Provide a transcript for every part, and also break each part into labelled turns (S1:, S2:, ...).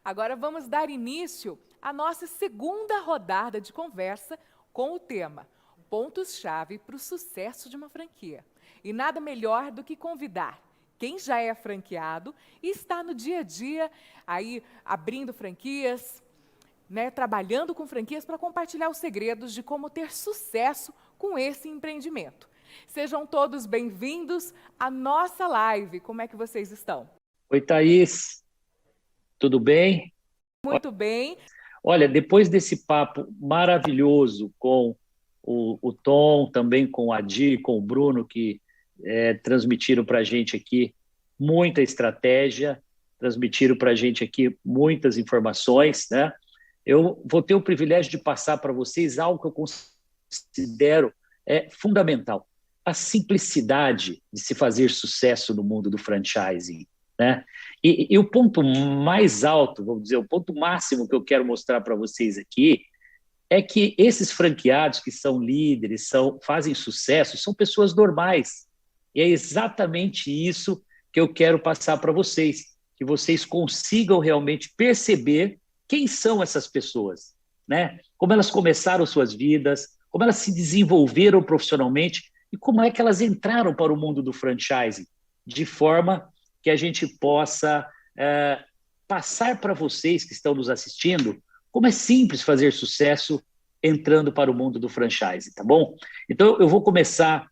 S1: Agora vamos dar início à nossa segunda rodada de conversa com o tema Pontos-chave para o sucesso de uma franquia. E nada melhor do que convidar quem já é franqueado e está no dia a dia aí abrindo franquias, né, trabalhando com franquias para compartilhar os segredos de como ter sucesso com esse empreendimento. Sejam todos bem-vindos à nossa live. Como é que vocês estão?
S2: Oi, Thaís, tudo bem?
S1: Muito bem.
S2: Olha, depois desse papo maravilhoso com o Tom, também com o Adi, com o Bruno, que transmitiram para a gente aqui muita estratégia, transmitiram para a gente aqui muitas informações, né? Eu vou ter o privilégio de passar para vocês algo que eu considero fundamental: a simplicidade de se fazer sucesso no mundo do franchising, né? E o ponto mais alto, vamos dizer, o ponto máximo que eu quero mostrar para vocês aqui é que esses franqueados que são líderes, fazem sucesso, são pessoas normais. E é exatamente isso que eu quero passar para vocês, que vocês consigam realmente perceber quem são essas pessoas, né? Como elas começaram suas vidas, como elas se desenvolveram profissionalmente e como é que elas entraram para o mundo do franchising, de forma que a gente possa passar para vocês que estão nos assistindo como é simples fazer sucesso entrando para o mundo do franchising, tá bom? Então, eu vou começar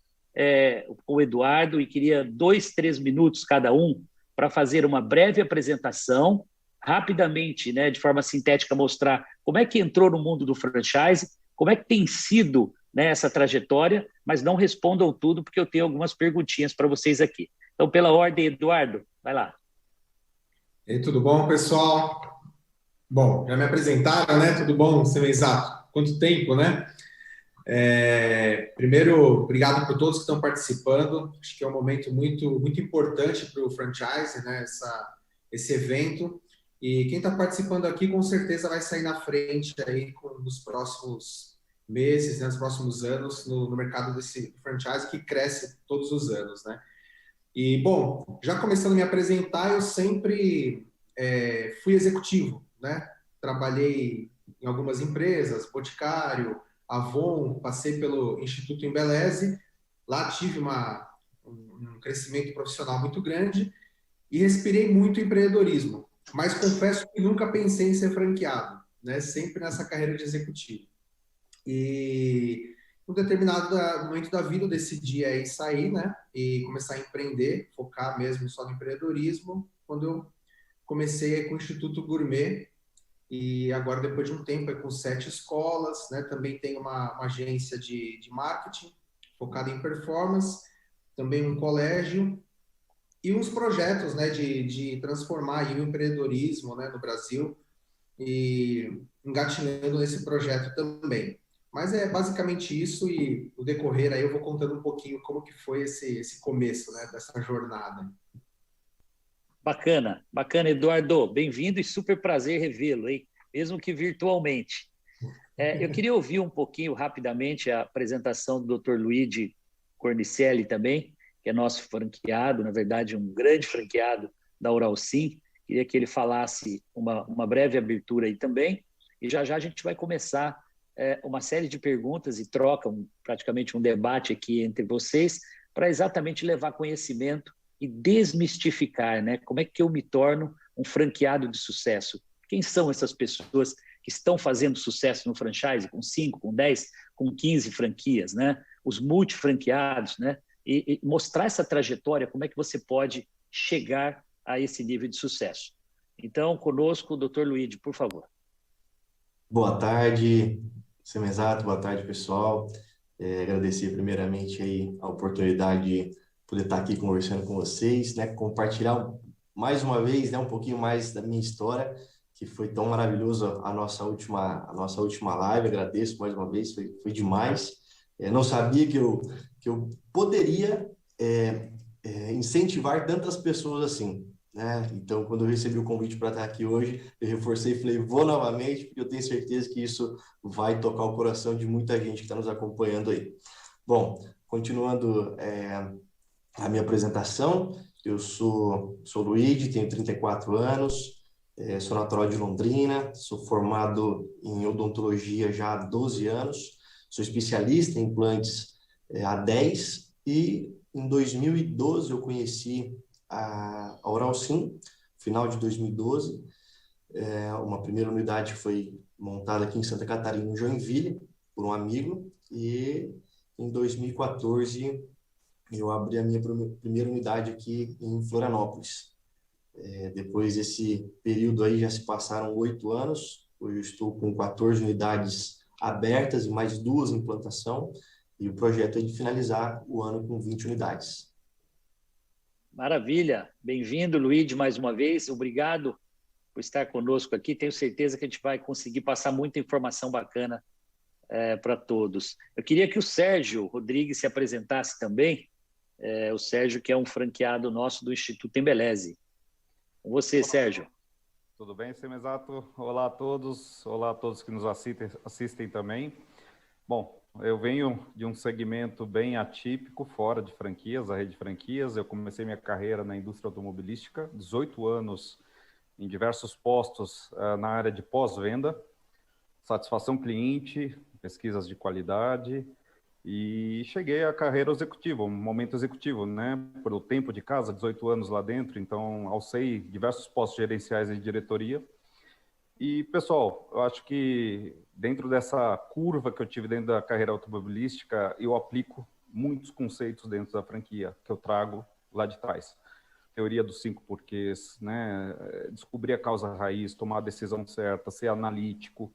S2: com o Eduardo e queria 2, 3 minutos cada um para fazer uma breve apresentação, rapidamente, né, de forma sintética, mostrar como é que entrou no mundo do franchising, como é que tem sido, né, essa trajetória, mas não respondam tudo, porque eu tenho algumas perguntinhas para vocês aqui. Então, pela ordem, Eduardo, vai lá.
S3: E aí, tudo bom, pessoal? Bom, já me apresentaram, né? Tudo bom, seu exato? Quanto tempo, né? Primeiro, obrigado por todos que estão participando. Acho que é um momento muito, muito importante para o franchise, né? Esse evento. E quem está participando aqui, com certeza, vai sair na frente aí nos próximos meses, né? Nos próximos anos, no mercado desse franchise que cresce todos os anos, né? E, bom, já começando a me apresentar, eu sempre fui executivo, né? Trabalhei em algumas empresas, Boticário, Avon, passei pelo Instituto Embeleze, lá tive um crescimento profissional muito grande e respirei muito empreendedorismo, mas confesso que nunca pensei em ser franqueado, né? Sempre nessa carreira de executivo. E em um determinado momento da vida eu decidi aí sair, né? E começar a empreender, focar mesmo só no empreendedorismo, quando eu comecei aí com o Instituto Gourmet, e agora depois de um tempo é com 7 escolas, né? Também tem uma agência de marketing focada em performance, também um colégio e uns projetos, né? De transformar aí o empreendedorismo, né? No Brasil, e engatinhando nesse projeto também. Mas é basicamente isso, e no decorrer aí eu vou contando um pouquinho como que foi esse começo, né, dessa jornada.
S2: Bacana, bacana, Eduardo. Bem-vindo e super prazer revê-lo, hein? Mesmo que virtualmente. Eu queria ouvir um pouquinho rapidamente a apresentação do Dr. Luigi Cornicelli também, que é nosso franqueado, na verdade, um grande franqueado da Uralsim. Queria que ele falasse uma breve abertura aí também. E já já a gente vai começar uma série de perguntas e troca, praticamente um debate aqui entre vocês, para exatamente levar conhecimento e desmistificar, né? Como é que eu me torno um franqueado de sucesso? Quem são essas pessoas que estão fazendo sucesso no franchise com 5, com 10, com 15 franquias, né? Os multifranqueados, né? E mostrar essa trajetória, como é que você pode chegar a esse nível de sucesso. Então, conosco, o Dr. Luigi, por favor.
S4: Boa tarde, Semenzato, boa tarde, pessoal. Agradecer primeiramente aí a oportunidade de poder estar aqui conversando com vocês, né? Compartilhar mais uma vez, né, um pouquinho mais da minha história, que foi tão maravilhoso a nossa última live. Agradeço mais uma vez, foi demais. Não sabia que eu poderia incentivar tantas pessoas assim, né? Então, quando eu recebi o convite para estar aqui hoje, eu reforcei e falei, vou novamente, porque eu tenho certeza que isso vai tocar o coração de muita gente que está nos acompanhando aí. Bom, continuando a minha apresentação, eu sou Luigi, tenho 34 anos, Sou natural de Londrina, sou formado em odontologia já há 12 anos, sou especialista em implantes há 10 e em 2012 eu conheci a Oralsim, final de 2012. Uma primeira unidade foi montada aqui em Santa Catarina, em Joinville, por um amigo, e em 2014 eu abri a minha primeira unidade aqui em Florianópolis. Depois desse período aí já se passaram 8 anos, hoje eu estou com 14 unidades abertas e mais 2 em implantação, e o projeto é de finalizar o ano com 20 unidades.
S2: Maravilha, bem-vindo, Luiz, mais uma vez, obrigado por estar conosco aqui, tenho certeza que a gente vai conseguir passar muita informação bacana para todos. Eu queria que o Sérgio Rodrigues se apresentasse também, o Sérgio que é um franqueado nosso do Instituto Embeleze. Com você, Sérgio.
S5: Tudo bem, Semesato? Olá a todos que nos assistem também. Bom, eu venho de um segmento bem atípico, fora de franquias, a rede de franquias. Eu comecei minha carreira na indústria automobilística, 18 anos em diversos postos na área de pós-venda, satisfação cliente, pesquisas de qualidade, e cheguei à carreira executiva, um momento executivo, né? Por o tempo de casa, 18 anos lá dentro, então alcei diversos postos gerenciais e de diretoria. E, pessoal, eu acho que dentro dessa curva que eu tive dentro da carreira automobilística, eu aplico muitos conceitos dentro da franquia que eu trago lá de trás. Teoria dos 5 porquês, né? Descobrir a causa raiz, tomar a decisão certa, ser analítico.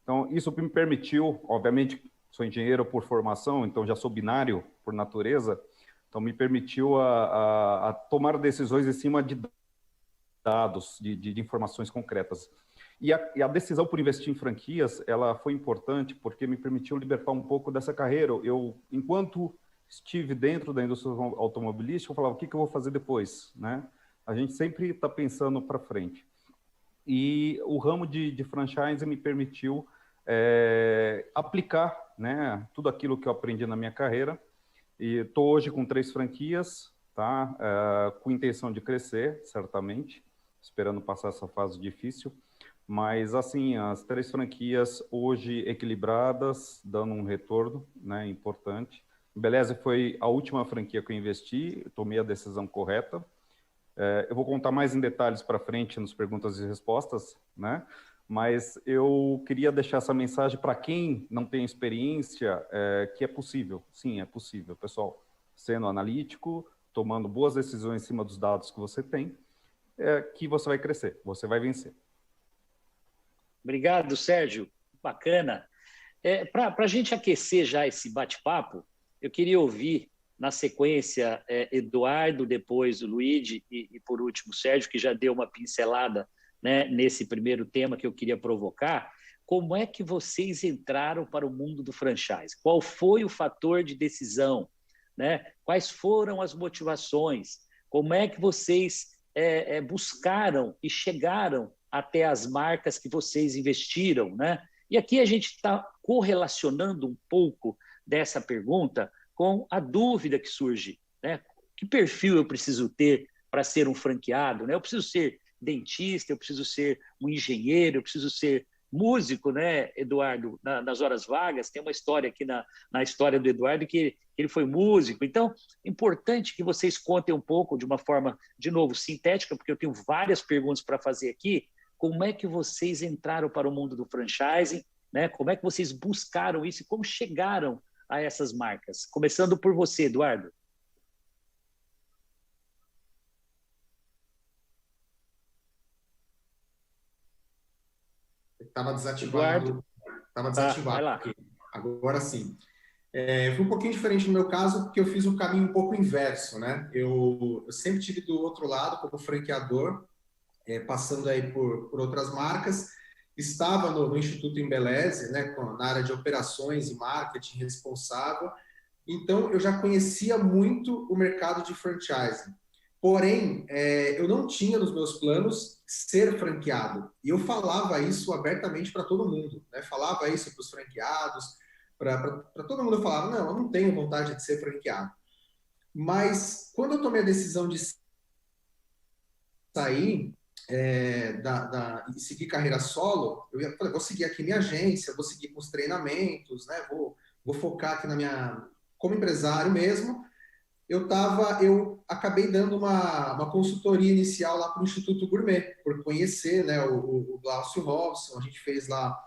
S5: Então, isso me permitiu, obviamente, sou engenheiro por formação, então já sou binário por natureza, então me permitiu a tomar decisões em cima de dados, de informações concretas. E a decisão por investir em franquias, ela foi importante porque me permitiu libertar um pouco dessa carreira. Eu, enquanto estive dentro da indústria automobilística, eu falava, o que eu vou fazer depois, né? A gente sempre está pensando para frente. E o ramo de franchise me permitiu aplicar, né, tudo aquilo que eu aprendi na minha carreira. E estou hoje com 3 franquias, tá? Com intenção de crescer, certamente, esperando passar essa fase difícil. Mas, assim, as 3 franquias hoje equilibradas, dando um retorno, né, importante. Embeleze foi a última franquia que eu investi, tomei a decisão correta. Eu vou contar mais em detalhes para frente nas perguntas e respostas, né? Mas eu queria deixar essa mensagem para quem não tem experiência, que é possível. Sim, é possível, pessoal. Sendo analítico, tomando boas decisões em cima dos dados que você tem, que você vai crescer, você vai vencer.
S2: Obrigado, Sérgio. Bacana. Para a gente aquecer já esse bate-papo, eu queria ouvir, na sequência, Eduardo, depois o Luigi e, por último, o Sérgio, que já deu uma pincelada, né, nesse primeiro tema que eu queria provocar. Como é que vocês entraram para o mundo do franchise? Qual foi o fator de decisão, né? Quais foram as motivações? Como é que vocês buscaram e chegaram até as marcas que vocês investiram, né? E aqui a gente está correlacionando um pouco dessa pergunta com a dúvida que surge, né? Que perfil eu preciso ter para ser um franqueado, né? Eu preciso ser dentista, eu preciso ser um engenheiro, eu preciso ser músico, né, Eduardo? Nas horas vagas, tem uma história aqui na história do Eduardo que ele foi músico. Então, é importante que vocês contem um pouco de uma forma, de novo, sintética, porque eu tenho várias perguntas para fazer aqui. Como é que vocês entraram para o mundo do franchising, né? Como é que vocês buscaram isso e como chegaram a essas marcas? Começando por você, Eduardo.
S3: Estava desativado. Estava desativado aqui. Agora sim. Foi um pouquinho diferente no meu caso, porque eu fiz um caminho um pouco inverso, né? Eu sempre tive do outro lado, como franqueador, passando aí por outras marcas. Estava no Instituto Embeleze, né, na área de operações e marketing responsável. Então, eu já conhecia muito o mercado de franchising. Porém, eu não tinha nos meus planos ser franqueado. E eu falava isso abertamente para todo mundo, né? Falava isso para os franqueados, para todo mundo. Eu falava, não, eu não tenho vontade de ser franqueado. Mas, quando eu tomei a decisão de sair, e seguir carreira solo, eu falei, vou seguir aqui minha agência, vou seguir com os treinamentos, né? Vou focar aqui como empresário mesmo. Eu acabei dando uma consultoria inicial lá para o Instituto Gourmet, por conhecer, né, o Glaucio Robson. A gente fez lá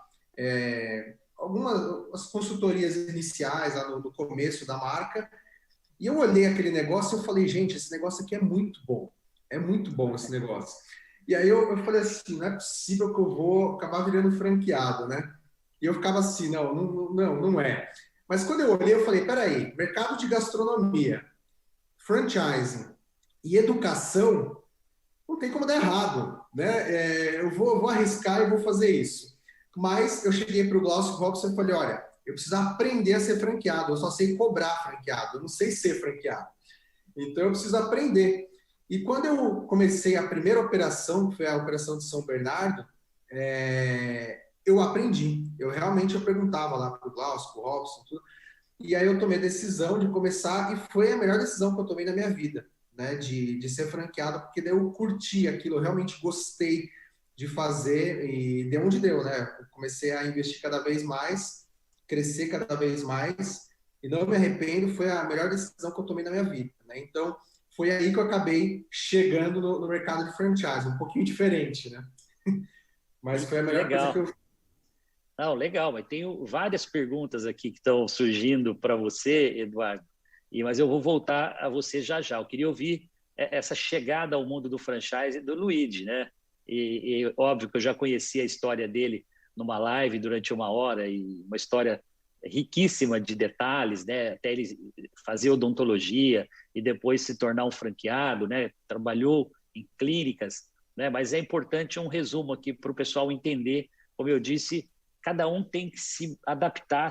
S3: algumas consultorias iniciais lá no começo da marca, e eu olhei aquele negócio e eu falei, gente, esse negócio aqui é muito bom esse negócio. E aí eu falei assim, não é possível que eu vou acabar virando franqueado, né? E eu ficava assim, não é. Mas quando eu olhei, eu falei, peraí, mercado de gastronomia, franchising e educação, não tem como dar errado, né? Eu vou arriscar e vou fazer isso. Mas eu cheguei para o Glaucio Robson e falei, olha, eu preciso aprender a ser franqueado, eu só sei cobrar franqueado, eu não sei ser franqueado. Então eu preciso aprender. E quando eu comecei a primeira operação, que foi a operação de São Bernardo, eu aprendi. Eu perguntava lá para o Glaucio, para o Robson, tudo. E aí eu tomei a decisão de começar, e foi a melhor decisão que eu tomei na minha vida, né? De ser franqueado, porque daí eu curti aquilo, eu realmente gostei de fazer, e deu onde deu, né? Eu comecei a investir cada vez mais, crescer cada vez mais, e não me arrependo, foi a melhor decisão que eu tomei na minha vida, né? Então, foi aí que eu acabei chegando no mercado de franchise, um pouquinho diferente, né? Mas foi a melhor coisa que
S2: Legal.
S3: eu...
S2: Não, legal, mas tenho várias perguntas aqui que estão surgindo para você, Eduardo, mas eu vou voltar a você já já. Eu queria ouvir essa chegada ao mundo do franchise do Luigi, né? E óbvio que eu já conheci a história dele numa live durante uma hora, e uma história riquíssima de detalhes, né? Até ele fazer odontologia e depois se tornar um franqueado, né? Trabalhou em clínicas, né? Mas é importante um resumo aqui para o pessoal entender, como eu disse, cada um tem que se adaptar,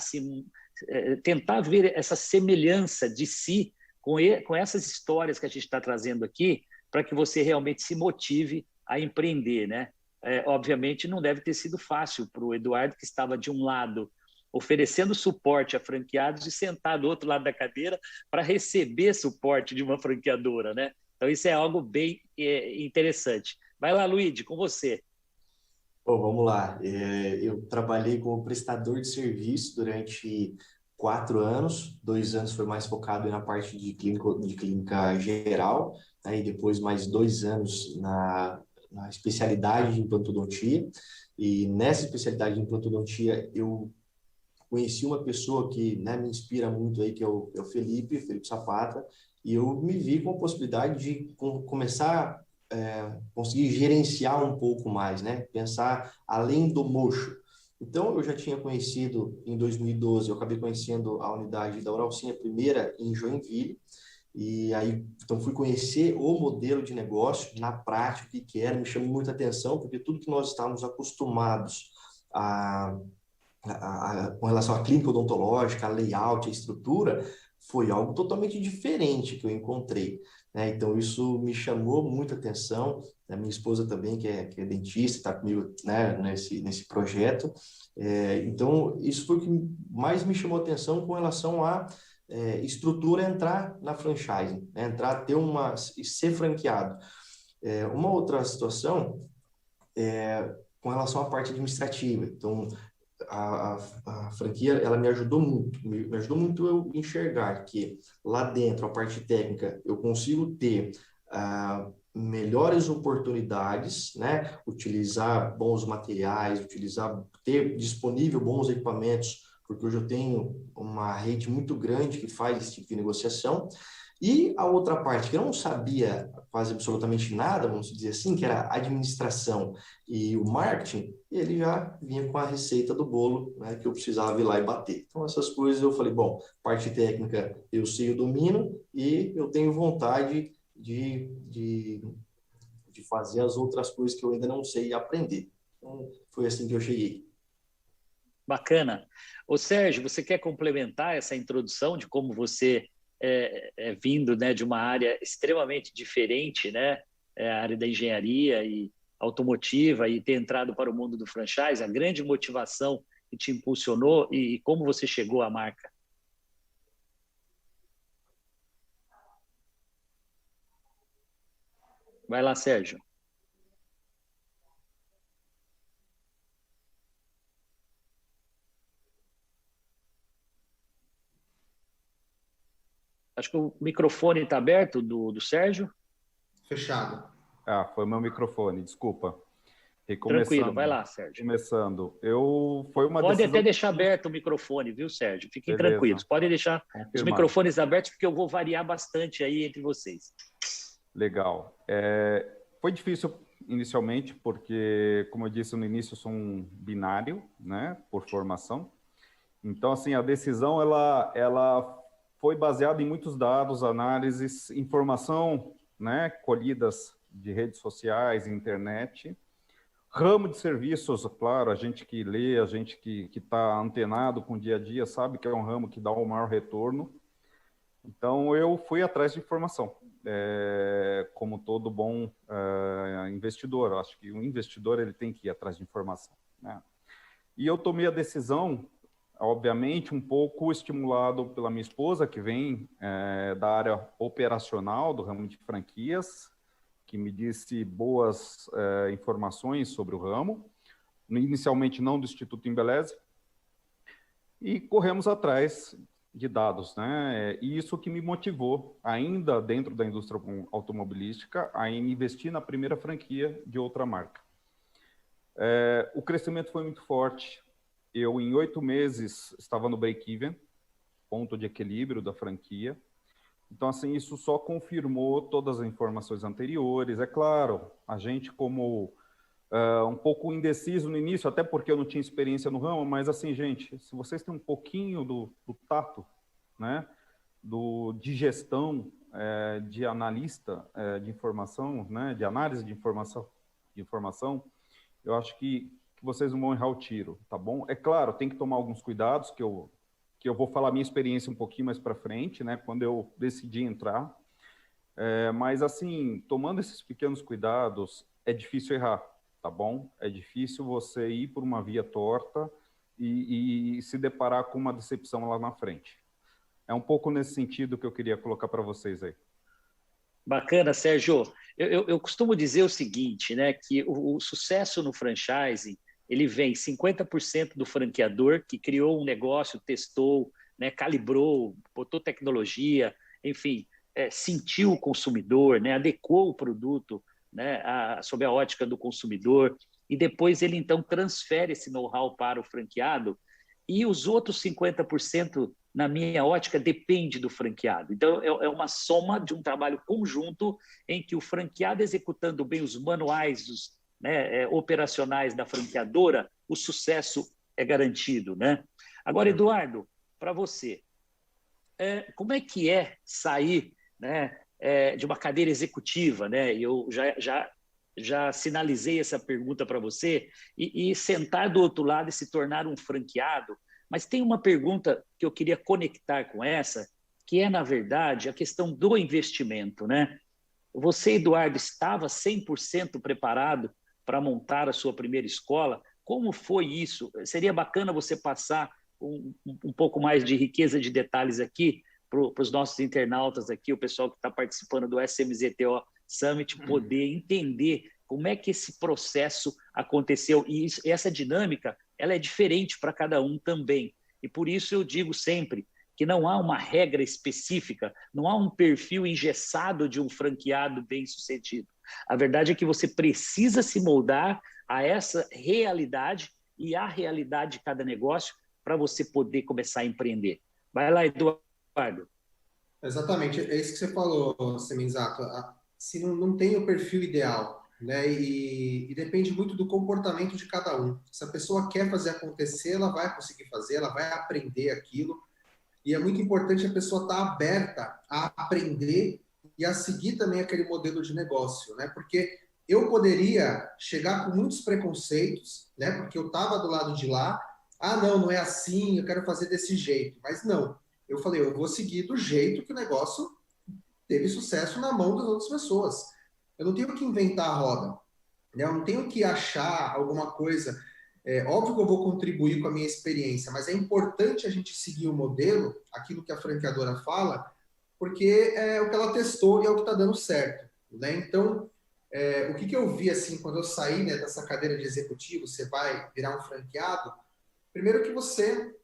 S2: tentar ver essa semelhança de si com essas histórias que a gente está trazendo aqui, para que você realmente se motive a empreender, né? Obviamente não deve ter sido fácil para o Eduardo, que estava de um lado oferecendo suporte a franqueados e sentado do outro lado da cadeira para receber suporte de uma franqueadora, né? Então isso é algo bem interessante. Vai lá, Luigi, com você.
S4: Bom, vamos lá. Eu trabalhei como prestador de serviço durante 4 anos. 2 anos foi mais focado na parte de clínica geral, aí depois mais 2 anos na especialidade de implantodontia. E nessa especialidade de implantodontia eu conheci uma pessoa que, né, me inspira muito aí, que é o Felipe Zapata, e eu me vi com a possibilidade de começar conseguir gerenciar um pouco mais, né? Pensar além do mocho. Então, eu já tinha conhecido, em 2012, eu acabei conhecendo a unidade da Uralcinha, primeira em Joinville, e aí, então, fui conhecer o modelo de negócio na prática, o que era, me chamou muita atenção, porque tudo que nós estávamos acostumados com relação à clínica odontológica, a layout, a estrutura, foi algo totalmente diferente que eu encontrei, né? Então, isso me chamou muita atenção. A minha esposa também, que é dentista, está comigo, né, nesse projeto. Então, isso foi o que mais me chamou atenção com relação à estrutura entrar na franchise, né? Entrar, e ser franqueado. Uma outra situação com relação à parte administrativa. Então, a franquia, ela me ajudou muito eu enxergar que lá dentro, a parte técnica, eu consigo ter melhores oportunidades, né? Utilizar bons materiais, ter disponível bons equipamentos, porque hoje eu tenho uma rede muito grande que faz esse tipo de negociação. E a outra parte, que eu não sabia quase absolutamente nada, vamos dizer assim, que era a administração e o marketing, ele já vinha com a receita do bolo, né, que eu precisava ir lá e bater. Então, essas coisas eu falei, bom, parte técnica eu sei, eu domino, e eu tenho vontade de fazer as outras coisas que eu ainda não sei aprender. Então, foi assim que eu cheguei.
S2: Bacana. Ô, Sérgio, você quer complementar essa introdução de como você vindo, né, de uma área extremamente diferente, né, a área da engenharia e automotiva, e ter entrado para o mundo do franchise, a grande motivação que te impulsionou e como você chegou à marca? Vai lá, Sérgio. Acho que o microfone está aberto do Sérgio.
S3: Fechado.
S5: Ah, foi meu microfone, desculpa.
S2: Tranquilo, vai lá, Sérgio.
S5: Foi uma
S2: Pode
S5: decisão...
S2: até deixar aberto o microfone, viu, Sérgio? Fiquem
S5: Beleza.
S2: tranquilos. Podem deixar os microfones abertos, porque eu vou variar bastante aí entre vocês.
S5: Legal. Foi difícil inicialmente, porque, como eu disse no início, eu sou um binário, né, por formação. Então, assim, a decisão, ela foi baseada em muitos dados, análises, informação, né, colhidas de redes sociais, internet. Ramo de serviços, claro, a gente que lê, a gente que está antenado com o dia a dia, sabe que é um ramo que dá o maior retorno. Então, eu fui atrás de informação, como todo bom investidor. Eu acho que o investidor ele tem que ir atrás de informação, né? E eu tomei a decisão, obviamente, um pouco estimulado pela minha esposa, que vem da área operacional, do ramo de franquias, que me disse boas informações sobre o ramo, inicialmente não do Instituto Embeleze, e corremos atrás de dados, né? E isso que me motivou, ainda dentro da indústria automobilística, a investir na primeira franquia de outra marca. O crescimento foi muito forte. Eu, em 8 meses, estava no break-even, ponto de equilíbrio da franquia. Então, assim, isso só confirmou todas as informações anteriores. É claro, a gente como um pouco indeciso no início, até porque eu não tinha experiência no ramo, mas assim, gente, se vocês têm um pouquinho do tato, né, de gestão, de analista de informação, né, de análise de informação, eu acho que vocês não vão errar o tiro, tá bom? É claro, tem que tomar alguns cuidados, que eu vou falar minha experiência um pouquinho mais para frente, né, quando eu decidi entrar. Mas, assim, tomando esses pequenos cuidados, é difícil errar, tá bom? É difícil você ir por uma via torta e se deparar com uma decepção lá na frente. É um pouco nesse sentido que eu queria colocar para vocês aí.
S2: Bacana, Sérgio. Eu costumo dizer o seguinte, né, que o sucesso no franchising, ele vem 50% do franqueador que criou um negócio, testou, né, calibrou, botou tecnologia, enfim, sentiu o consumidor, né, adequou o produto, né, sob a ótica do consumidor, e depois ele, então, transfere esse know-how para o franqueado, e os outros 50%, na minha ótica, depende do franqueado. Então, é uma soma de um trabalho conjunto em que o franqueado, executando bem os manuais, né, operacionais da franqueadora, o sucesso é garantido, né? Agora, Eduardo, para você, como é que é sair, né, de uma cadeira executiva, né? Eu já sinalizei essa pergunta para você, e sentar do outro lado e se tornar um franqueado. Mas tem uma pergunta que eu queria conectar com essa, que é, na verdade, a questão do investimento, né? Você, Eduardo, estava 100% preparado para montar a sua primeira escola? Como foi isso? Seria bacana você passar um pouco mais de riqueza de detalhes aqui para os nossos internautas aqui, o pessoal que está participando do SMZTO Summit, poder entender como é que esse processo aconteceu. E essa dinâmica, ela é diferente para cada um também. E por isso eu digo sempre que não há uma regra específica, não há um perfil engessado de um franqueado bem-sucedido. A verdade é que você precisa se moldar a essa realidade e à realidade de cada negócio para você poder começar a empreender. Vai lá, Eduardo.
S3: Exatamente, é isso que você falou, Semenzato. Se não tem o perfil ideal, né? E depende muito do comportamento de cada um. Se a pessoa quer fazer acontecer, ela vai conseguir fazer, ela vai aprender aquilo. E é muito importante a pessoa estar aberta a aprender e a seguir também aquele modelo de negócio, né? Porque eu poderia chegar com muitos preconceitos, né? Porque eu estava do lado de lá. Ah, não é assim, eu quero fazer desse jeito. Mas não, eu falei, eu vou seguir do jeito que o negócio teve sucesso na mão das outras pessoas. Eu não tenho que inventar a roda, né? Eu não tenho que achar alguma coisa. Óbvio que eu vou contribuir com a minha experiência, mas é importante a gente seguir o modelo, aquilo que a franqueadora fala, porque é o que ela testou e é o que está dando certo, né? Então, o que eu vi assim, quando eu saí, né, dessa cadeira de executivo, você vai virar um franqueado, primeiro que você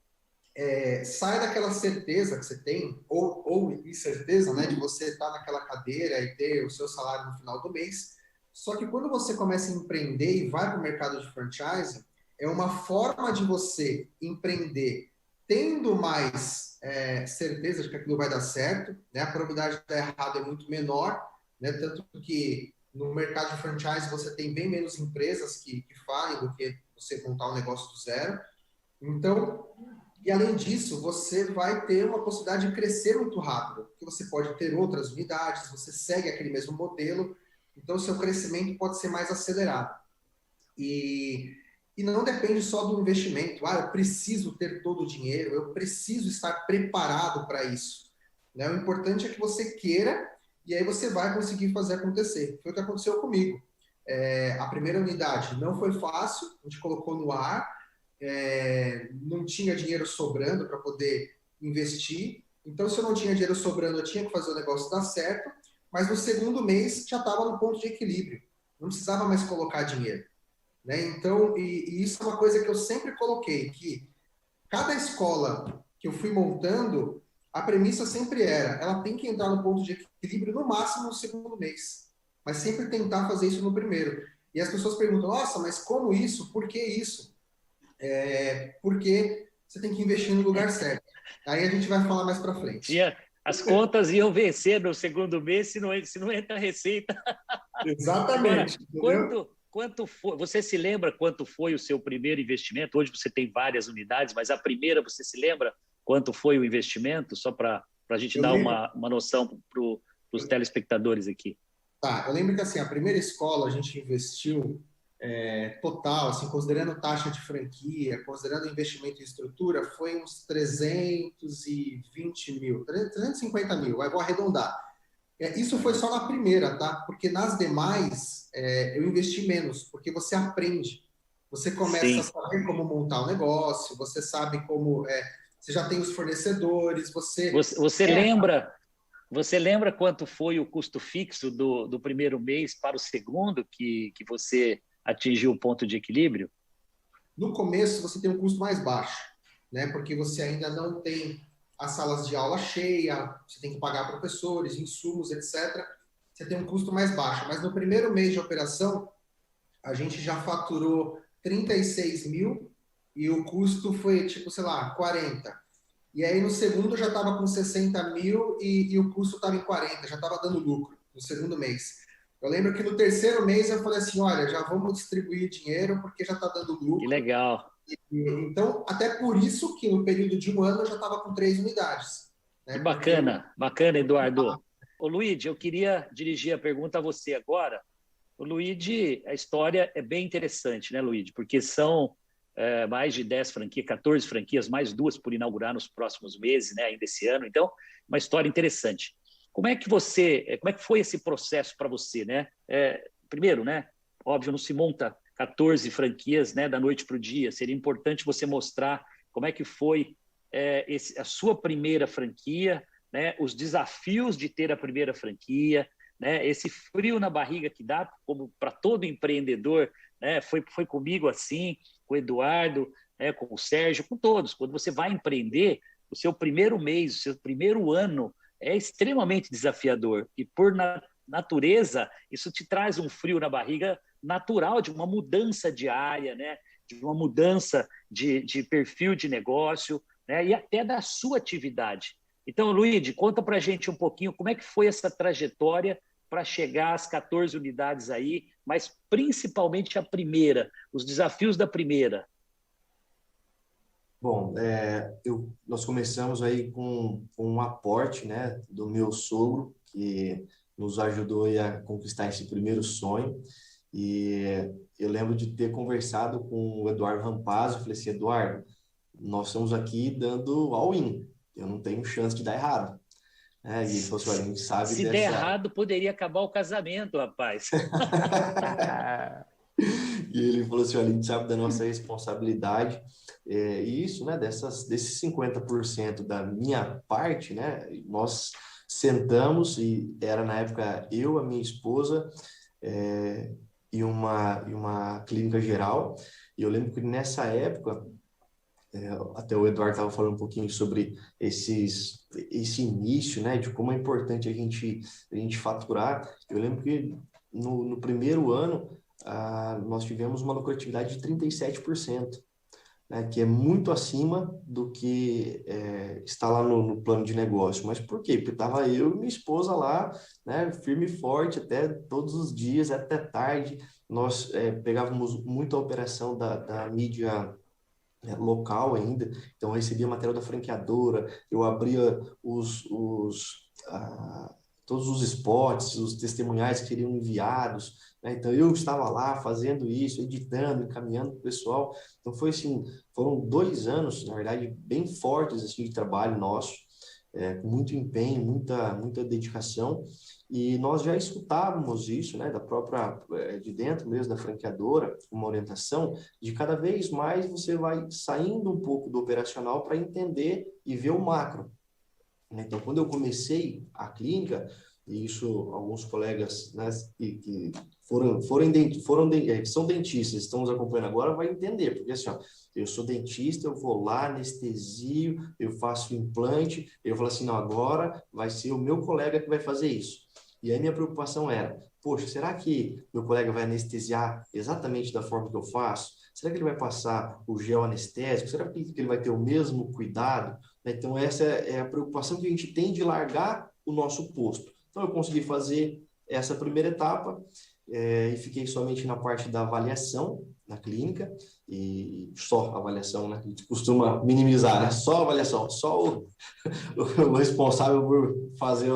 S3: sai daquela certeza que você tem, ou e certeza, né, de você estar naquela cadeira e ter o seu salário no final do mês. Só que quando você começa a empreender e vai para o mercado de franchising, é uma forma de você empreender tendo mais certeza de que aquilo vai dar certo, né? A probabilidade de dar errado é muito menor, né? Tanto que no mercado de franchise você tem bem menos empresas que falem do que você montar um negócio do zero. Então, e além disso, você vai ter uma possibilidade de crescer muito rápido, porque você pode ter outras unidades, você segue aquele mesmo modelo, então o seu crescimento pode ser mais acelerado. E não depende só do investimento. Eu preciso ter todo o dinheiro, eu preciso estar preparado para isso. Né? O importante é que você queira e aí você vai conseguir fazer acontecer. Foi o que aconteceu comigo. A primeira unidade não foi fácil, a gente colocou no ar, não tinha dinheiro sobrando para poder investir. Então, se eu não tinha dinheiro sobrando, eu tinha que fazer o negócio dar certo. Mas no segundo mês já estava no ponto de equilíbrio. Não precisava mais colocar dinheiro. Né? Então, e isso é uma coisa que eu sempre coloquei, que cada escola que eu fui montando, a premissa sempre era, ela tem que entrar no ponto de equilíbrio no máximo no segundo mês, mas sempre tentar fazer isso no primeiro. E as pessoas perguntam, nossa, mas como isso? Por que isso? Porque você tem que investir no lugar certo. Aí a gente vai falar mais para frente.
S2: As contas iam vencer no segundo mês se não entra a receita.
S3: Exatamente.
S2: Agora, quanto foi? Você se lembra quanto foi o seu primeiro investimento? Hoje você tem várias unidades, mas a primeira, você se lembra quanto foi o investimento? Só para a gente dar uma noção para os telespectadores aqui.
S3: Tá, eu lembro que assim, a primeira escola a gente investiu total, assim, considerando taxa de franquia, considerando investimento em estrutura, foi uns 320 mil, 350 mil, vou arredondar. Isso foi só na primeira, tá? Porque nas demais eu investi menos, porque você aprende. Você começa a saber como montar um negócio, você sabe como... você já tem os fornecedores,
S2: Você lembra quanto foi o custo fixo do primeiro mês para o segundo que você atingiu o ponto de equilíbrio?
S3: No começo, você tem um custo mais baixo, né? Porque você ainda não tem as salas de aula cheia, você tem que pagar professores, insumos, etc. Você tem um custo mais baixo. Mas no primeiro mês de operação, a gente já faturou 36 mil e o custo foi, tipo, sei lá, 40. E aí no segundo já estava com 60 mil e o custo estava em 40, já estava dando lucro no segundo mês. Eu lembro que no terceiro mês eu falei assim, olha, já vamos distribuir dinheiro porque já está dando lucro.
S2: Que legal.
S3: Então, até por isso que no período de um ano eu já estava com 3 unidades. Né?
S2: Que bacana, bacana, Eduardo. Ô, Luigi, eu queria dirigir a pergunta a você agora. O Luigi, a história é bem interessante, né, Luigi? Porque são mais de 10 franquias, 14 franquias, mais 2 por inaugurar nos próximos meses, né, ainda esse ano. Então, uma história interessante. Como é que foi esse processo para você, né? Primeiro, né? Óbvio, não se monta 14 franquias, né, da noite para o dia. Seria importante você mostrar como é que foi a sua primeira franquia, né? Os desafios de ter a primeira franquia, né? Esse frio na barriga que dá, como para todo empreendedor, né? Foi comigo assim, com o Eduardo, né? Com o Sérgio, com todos. Quando você vai empreender, o seu primeiro mês, o seu primeiro ano é extremamente desafiador. E por natureza, isso te traz um frio na barriga natural de uma mudança diária, né? De uma mudança de perfil de negócio, né? E até da sua atividade. Então, Luigi, conta para a gente um pouquinho como é que foi essa trajetória para chegar às 14 unidades aí, mas principalmente a primeira, os desafios da primeira.
S4: Bom, nós começamos aí com um aporte, né, do meu sogro, que nos ajudou a conquistar esse primeiro sonho. E eu lembro de ter conversado com o Eduardo Rampazzo, eu falei assim, Eduardo, nós estamos aqui dando all-in, eu não tenho chance de dar errado. E ele falou assim, olha, a gente sabe
S2: Se der errado, poderia acabar o casamento, rapaz.
S4: E ele falou assim, olha, a gente sabe da nossa responsabilidade, e isso, né, desses 50% da minha parte, né, nós sentamos, e era na época eu, a minha esposa, e uma clínica geral, e eu lembro que nessa época Até o Eduardo estava falando um pouquinho sobre esse início, né, de como é importante a gente faturar. Eu lembro que no primeiro ano, nós tivemos uma lucratividade de 37%, né, que é muito acima do que está lá no plano de negócio. Mas por quê? Porque estava eu e minha esposa lá, né, firme e forte, até todos os dias, até tarde. Nós pegávamos muita operação da mídia local ainda, então eu recebia material da franqueadora, eu abria todos os spots, os testemunhais que seriam enviados, né? Então eu estava lá fazendo isso, editando, encaminhando para o pessoal. Então foi assim, foram 2 anos, na verdade, bem fortes assim, de trabalho nosso, com muito empenho, muita dedicação, e nós já escutávamos isso, né, de dentro mesmo da franqueadora, uma orientação de cada vez mais você vai saindo um pouco do operacional para entender e ver o macro. Então, quando eu comecei a clínica, e isso alguns colegas, né, que são dentistas, estão nos acompanhando agora, vai entender, porque assim, ó, eu sou dentista, eu vou lá, anestesio, eu faço implante, eu falo assim, não, agora vai ser o meu colega que vai fazer isso. E aí minha preocupação era, poxa, será que meu colega vai anestesiar exatamente da forma que eu faço? Será que ele vai passar o gel anestésico? Será que ele vai ter o mesmo cuidado? Então, essa é a preocupação que a gente tem de largar o nosso posto. Então, eu consegui fazer essa primeira etapa e fiquei somente na parte da avaliação na clínica, e só avaliação, né? A gente costuma minimizar, né? Só avaliação, só o responsável por fazer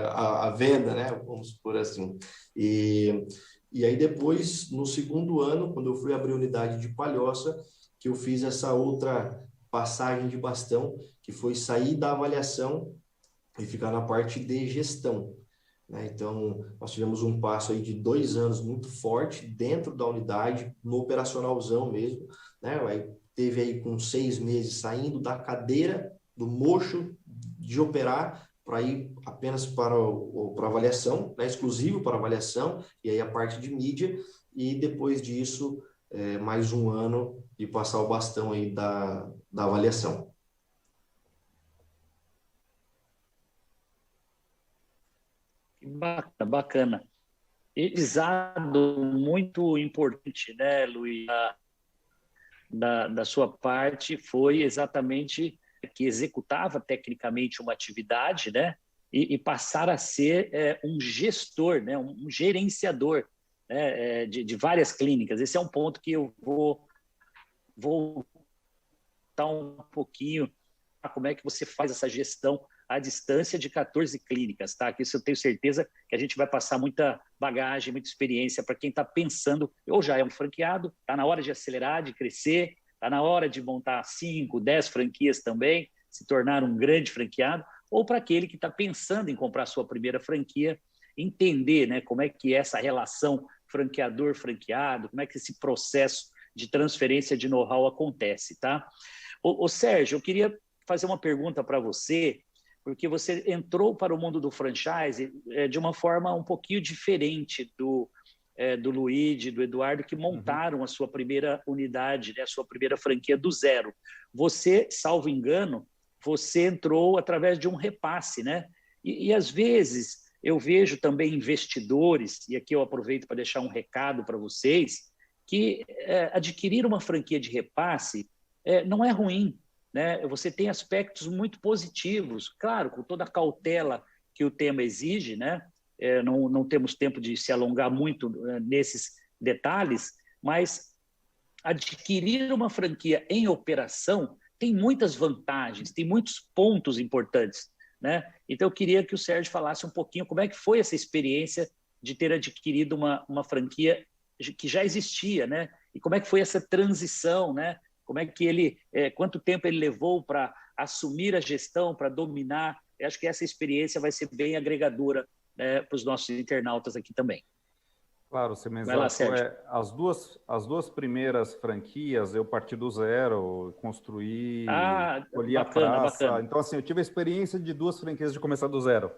S4: a venda, né? Vamos por assim. E aí depois, no segundo ano, quando eu fui abrir a unidade de Palhoça, que eu fiz essa outra passagem de bastão, que foi sair da avaliação e ficar na parte de gestão, né? Então, nós tivemos um passo aí de 2 anos muito forte dentro da unidade, no operacionalzão mesmo, né? Aí teve aí com 6 meses saindo da cadeira, do mocho de operar, para ir apenas para avaliação, né? Exclusivo para avaliação, e aí a parte de mídia, e depois disso, mais 1 ano de passar o bastão aí da avaliação.
S2: Bacana, bacana. Exato, muito importante, né, Luiz, da sua parte, foi exatamente que executava tecnicamente uma atividade, né, e passar a ser um gestor, né, um gerenciador, né, de várias clínicas. Esse é um ponto que eu vou voltar um pouquinho a como é que você faz essa gestão à distância de 14 clínicas, tá? Que isso eu tenho certeza que a gente vai passar muita bagagem, muita experiência para quem está pensando, ou já é um franqueado, está na hora de acelerar, de crescer, está na hora de montar 5, 10 franquias também, se tornar um grande franqueado, ou para aquele que está pensando em comprar sua primeira franquia, entender, né, como é que é essa relação franqueador-franqueado, como é que esse processo de transferência de know-how acontece, tá? Ô Sérgio, eu queria fazer uma pergunta para você, porque você entrou para o mundo do franchise de uma forma um pouquinho diferente do Luigi, do Eduardo, que montaram a sua primeira unidade, né, a sua primeira franquia do zero. Você, salvo engano, você entrou através de um repasse, né? E às vezes eu vejo também investidores, e aqui eu aproveito para deixar um recado para vocês, que adquirir uma franquia de repasse não é ruim, né? Você tem aspectos muito positivos, claro, com toda a cautela que o tema exige, né? Não temos tempo de se alongar muito nesses detalhes, mas adquirir uma franquia em operação tem muitas vantagens, tem muitos pontos importantes, né? Então eu queria que o Sérgio falasse um pouquinho como é que foi essa experiência de ter adquirido uma franquia que já existia, né? E como é que foi essa transição, né? Como é que quanto tempo ele levou para assumir a gestão, para dominar? Eu acho que essa experiência vai ser bem agregadora, né, para os nossos internautas aqui também.
S5: Claro, Semenzato.
S2: Vai lá, Sérgio.
S5: As duas primeiras franquias eu parti do zero, construí, colhi a praça.
S2: Bacana.
S5: Então, assim, eu tive a experiência de 2 franquias de começar do zero.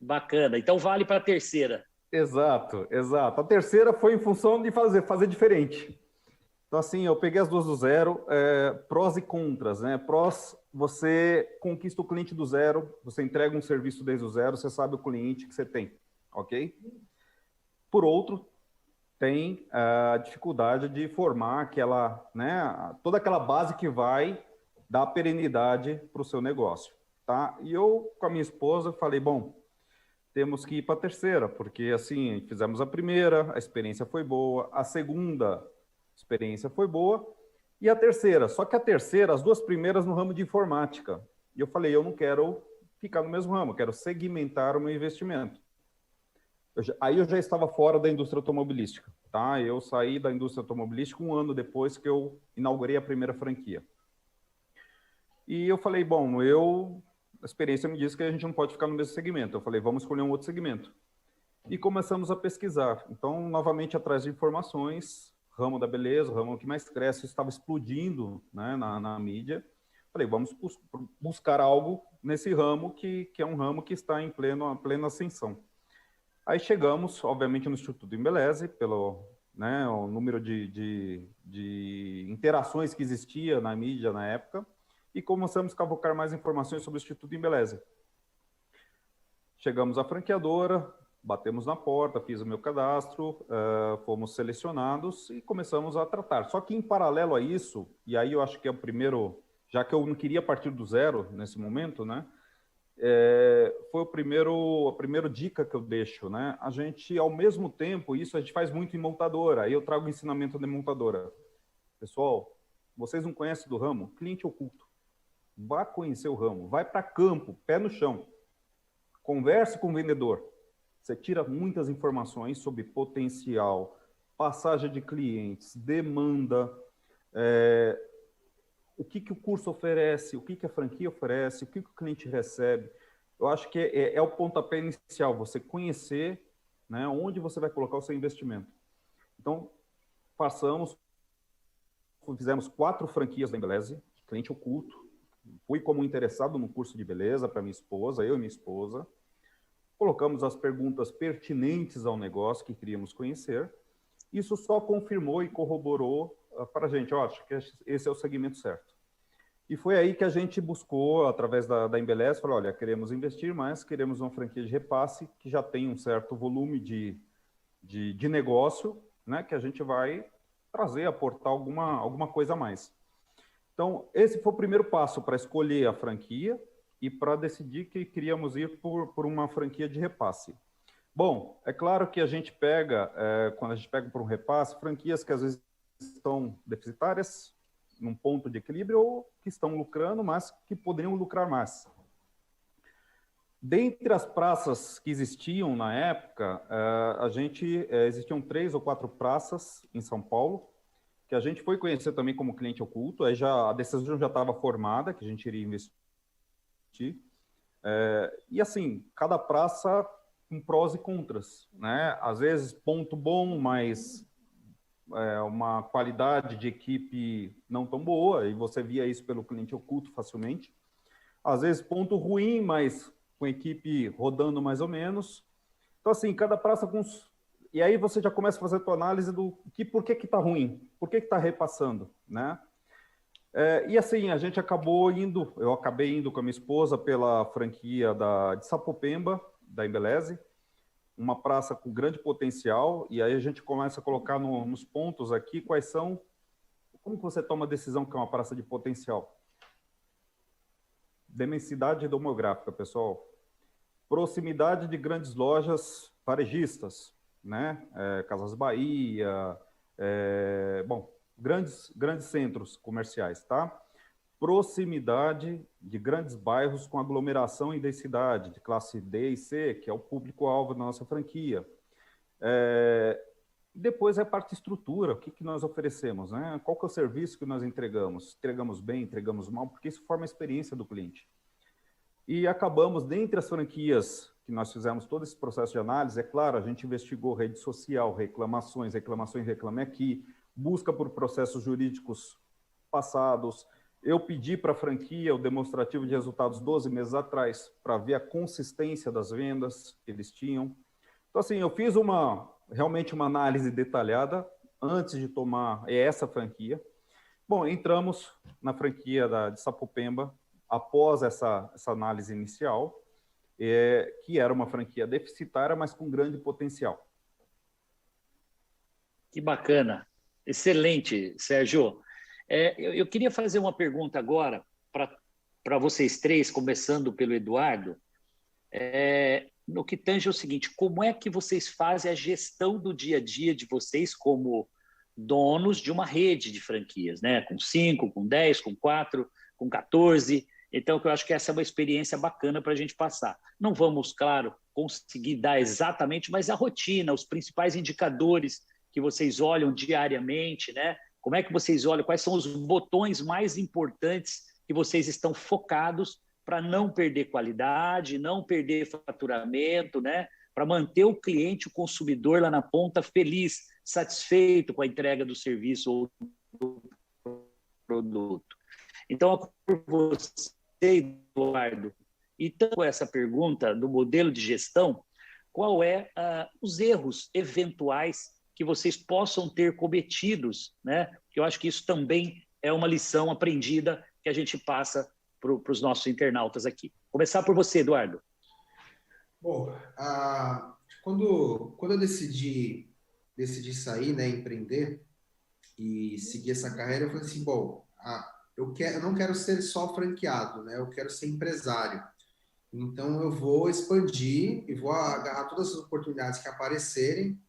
S2: Bacana. Então vale para a terceira.
S5: Exato. A terceira foi em função de fazer diferente. Então, assim, eu peguei as duas do zero, prós e contras, né? Prós, você conquista o cliente do zero, você entrega um serviço desde o zero, você sabe o cliente que você tem, ok? Por outro, tem a dificuldade de formar aquela, né, toda aquela base que vai dar perenidade para o seu negócio, tá? E eu, com a minha esposa, falei, bom, temos que ir para a terceira, porque, assim, fizemos a primeira, a experiência foi boa, a segunda experiência foi boa, e a terceira, só que a terceira, as duas primeiras no ramo de informática. E eu falei, eu não quero ficar no mesmo ramo, eu quero segmentar o meu investimento. Aí eu já estava fora da indústria automobilística, tá? Eu saí da indústria automobilística 1 ano depois que eu inaugurei a primeira franquia. E eu falei, bom, a experiência me disse que a gente não pode ficar no mesmo segmento. Eu falei, vamos escolher um outro segmento. E começamos a pesquisar. Então, novamente, atrás de informações, ramo da beleza, o ramo que mais cresce, estava explodindo, né, na mídia. Falei, vamos buscar algo nesse ramo que é um ramo que está em plena ascensão. Aí chegamos, obviamente, no Instituto Embeleze, pelo, né, o número de interações que existia na mídia na época, e começamos a cavocar mais informações sobre o Instituto Embeleze. Chegamos à franqueadora, batemos na porta, fiz o meu cadastro, fomos selecionados e começamos a tratar. Só que em paralelo a isso, e aí eu acho que é o primeiro, já que eu não queria partir do zero nesse momento, né? Foi a primeira dica que eu deixo, né? A gente, ao mesmo tempo, isso a gente faz muito em montadora, aí eu trago o ensinamento de montadora. Pessoal, vocês não conhecem do ramo? Cliente oculto. Vá conhecer o ramo, vai para campo, pé no chão. Converse com o vendedor. Você tira muitas informações sobre potencial, passagem de clientes, demanda, o que o curso oferece, o que a franquia oferece, o que o cliente recebe. Eu acho que é o pontapé inicial, você conhecer, né, onde você vai colocar o seu investimento. Então, fizemos 4 franquias da Embeleze, cliente oculto. Fui como interessado no curso de beleza para minha esposa, eu e minha esposa. Colocamos as perguntas pertinentes ao negócio que queríamos conhecer. Isso só confirmou e corroborou para a gente, acho que esse é o segmento certo. E foi aí que a gente buscou, através da Embeleze, falou, olha, queremos investir mais, queremos uma franquia de repasse que já tem um certo volume de negócio, né, que a gente vai trazer, aportar alguma coisa a mais. Então, esse foi o primeiro passo para escolher a franquia e para decidir que queríamos ir por uma franquia de repasse. Bom, é claro que a gente pega, quando a gente pega por um repasse, franquias que às vezes estão deficitárias, num ponto de equilíbrio, ou que estão lucrando, mas que poderiam lucrar mais. Dentre as praças que existiam na época, existiam 3 ou 4 praças em São Paulo, que a gente foi conhecer também como cliente oculto, aí a decisão já estava formada, que a gente iria investir. E assim, cada praça com prós e contras, né? Às vezes ponto bom, mas uma qualidade de equipe não tão boa, e você via isso pelo cliente oculto facilmente. Às vezes ponto ruim, mas com equipe rodando mais ou menos. Então assim, cada praça com... E aí você já começa a fazer a tua análise do por que está ruim, por que está repassando, né? E assim, a gente eu acabei indo com a minha esposa pela franquia de Sapopemba, da Embeleze, uma praça com grande potencial, e aí a gente começa a colocar nos pontos aqui quais são, como que você toma a decisão que é uma praça de potencial? Densidade demográfica, pessoal. Proximidade de grandes lojas varejistas, né? Casas Bahia, grandes centros comerciais, tá? Proximidade de grandes bairros com aglomeração e densidade, de classe D e C, que é o público-alvo da nossa franquia. Depois é a parte de estrutura, o que nós oferecemos, né? Qual que é o serviço que nós entregamos? Entregamos bem, entregamos mal, porque isso forma a experiência do cliente. E acabamos, dentre as franquias que nós fizemos todo esse processo de análise, é claro, a gente investigou rede social, reclame aqui, busca por processos jurídicos passados. Eu pedi para a franquia o demonstrativo de resultados 12 meses atrás, para ver a consistência das vendas que eles tinham. Então, assim, eu fiz realmente uma análise detalhada, antes de tomar essa franquia. Bom, entramos na franquia de Sapopemba após essa análise inicial, que era uma franquia deficitária, mas com grande potencial.
S2: Que bacana. Excelente, Sérgio. Eu queria fazer uma pergunta agora para vocês três, começando pelo Eduardo. No que tange o seguinte, como é que vocês fazem a gestão do dia a dia de vocês como donos de uma rede de franquias, né? Com 5, com 10, com 4, com 14. Então, eu acho que essa é uma experiência bacana para a gente passar. Não vamos, claro, conseguir dar exatamente, mas a rotina, os principais indicadores que vocês olham diariamente, né? Como é que vocês olham? Quais são os botões mais importantes que vocês estão focados para não perder qualidade, não perder faturamento, né? Para manter o cliente, o consumidor lá na ponta feliz, satisfeito com a entrega do serviço ou do produto. Então, por você, Eduardo, e tanto essa pergunta do modelo de gestão, qual é os erros eventuais que vocês possam ter cometidos, né? Que eu acho que isso também é uma lição aprendida que a gente passa para os nossos internautas aqui. Começar por você, Eduardo.
S3: Bom, quando eu decidi sair, né, empreender e seguir essa carreira, eu falei assim, bom, eu não quero ser só franqueado, né? Eu quero ser empresário. Então, eu vou expandir e vou agarrar todas as oportunidades que aparecerem,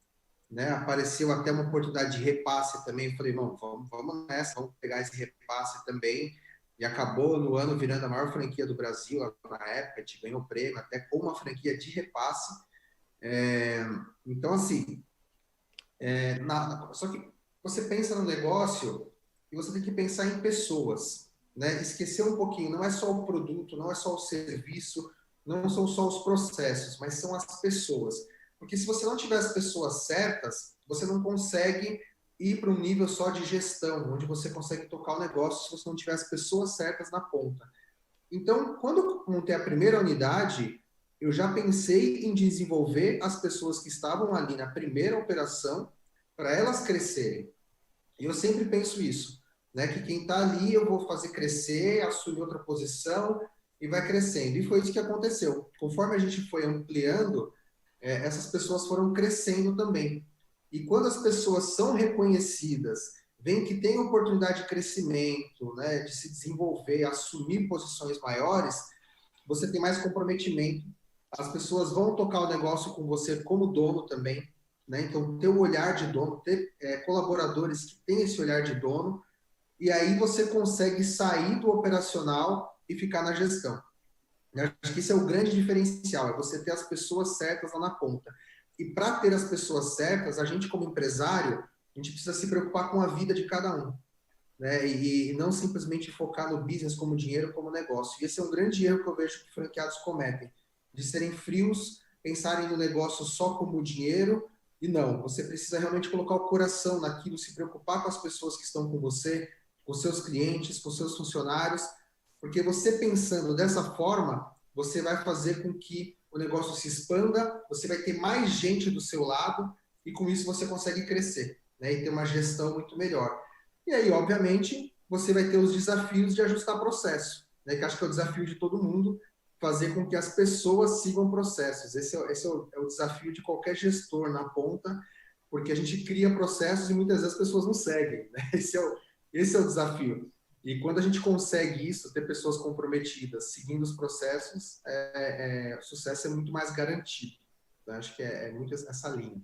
S3: né? Apareceu até uma oportunidade de repasse também. Eu falei, não, vamos nessa, vamos pegar esse repasse também. E acabou no ano virando a maior franquia do Brasil. Na época, a gente ganhou prêmio até com uma franquia de repasse. Então, assim, só que você pensa no negócio e você tem que pensar em pessoas, né? Esquecer um pouquinho, não é só o produto, não é só o serviço, não são só os processos, mas são as pessoas. Porque se você não tiver as pessoas certas, você não consegue ir para um nível só de gestão, onde você consegue tocar o negócio se você não tiver as pessoas certas na ponta. Então, quando eu montei a primeira unidade, eu já pensei em desenvolver as pessoas que estavam ali na primeira operação para elas crescerem. E eu sempre penso isso, né? Que quem está ali eu vou fazer crescer, assumir outra posição e vai crescendo. E foi isso que aconteceu. Conforme a gente foi ampliando, essas pessoas foram crescendo também. E quando as pessoas são reconhecidas, veem que tem oportunidade de crescimento, né, de se desenvolver, assumir posições maiores, você tem mais comprometimento. As pessoas vão tocar o negócio com você como dono também, né? Então, ter o olhar de dono, ter colaboradores que têm esse olhar de dono, e aí você consegue sair do operacional e ficar na gestão. Eu acho que esse é o grande diferencial, é você ter as pessoas certas lá na ponta. E para ter as pessoas certas, a gente como empresário, a gente precisa se preocupar com a vida de cada um, né? E não simplesmente focar no business como dinheiro, como negócio. E esse é um grande erro que eu vejo que franqueados cometem, de serem frios, pensarem no negócio só como dinheiro, e não, você precisa realmente colocar o coração naquilo, se preocupar com as pessoas que estão com você, com seus clientes, com seus funcionários, porque você pensando dessa forma, você vai fazer com que o negócio se expanda, você vai ter mais gente do seu lado e com isso você consegue crescer, né? E ter uma gestão muito melhor. E aí, obviamente, você vai ter os desafios de ajustar processo, né? Que acho que é o desafio de todo mundo, fazer com que as pessoas sigam processos. Esse é o desafio de qualquer gestor na ponta, porque a gente cria processos e muitas vezes as pessoas não seguem, né? Esse é o desafio. E quando a gente consegue isso, ter pessoas comprometidas, seguindo os processos, o sucesso é muito mais garantido. Então, acho que é muito essa linha.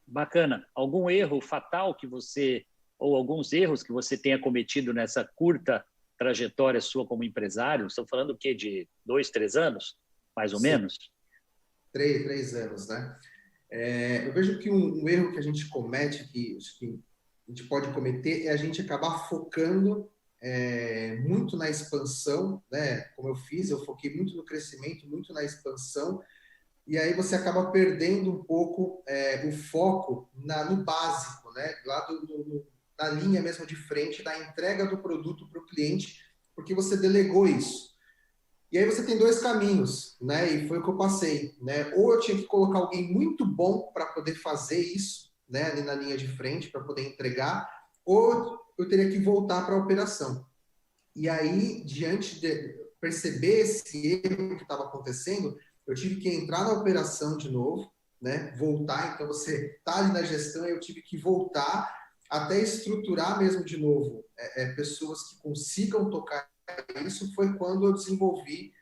S2: Bacana. Algum erro fatal que você, ou alguns erros que você tenha cometido nessa curta trajetória sua como empresário? Estão falando o quê? De 2, 3 anos, mais ou
S3: Sim.
S2: menos?
S3: 3 anos, né? Eu vejo que um erro que a gente comete, que a gente pode cometer, é a gente acabar focando muito na expansão, né? Como eu fiz, eu foquei muito no crescimento, muito na expansão, e aí você acaba perdendo um pouco o foco no básico, né? Lá na linha mesmo de frente, da entrega do produto para o cliente, porque você delegou isso. E aí você tem 2 caminhos, né? E foi o que eu passei, né? Ou eu tinha que colocar alguém muito bom para poder fazer isso, né, ali na linha de frente para poder entregar, ou eu teria que voltar para a operação. E aí, diante de perceber esse erro que estava acontecendo, eu tive que entrar na operação de novo, né, voltar. Então, você está ali na gestão, eu tive que voltar até estruturar mesmo de novo pessoas que consigam tocar isso. Foi quando eu desenvolvi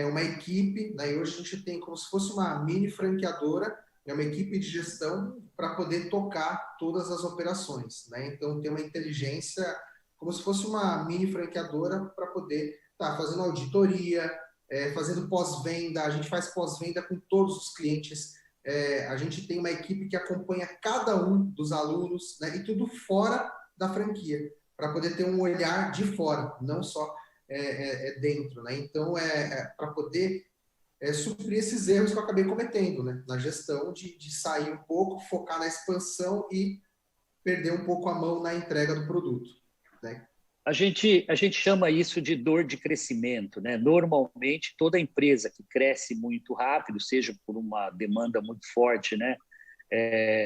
S3: uma equipe, né, e hoje a gente tem como se fosse uma mini franqueadora, uma equipe de gestão para poder tocar todas as operações, né? Então, tem uma inteligência como se fosse uma mini franqueadora para poder estar fazendo auditoria, fazendo pós-venda. A gente faz pós-venda com todos os clientes. A gente tem uma equipe que acompanha cada um dos alunos, né? E tudo fora da franquia, para poder ter um olhar de fora, não só dentro, né? Então, para poder suprir esses erros que eu acabei cometendo, né? Na gestão, de sair um pouco, focar na expansão e perder um pouco a mão na entrega do produto, né?
S2: A gente chama isso de dor de crescimento, né? Normalmente, toda empresa que cresce muito rápido, seja por uma demanda muito forte, né,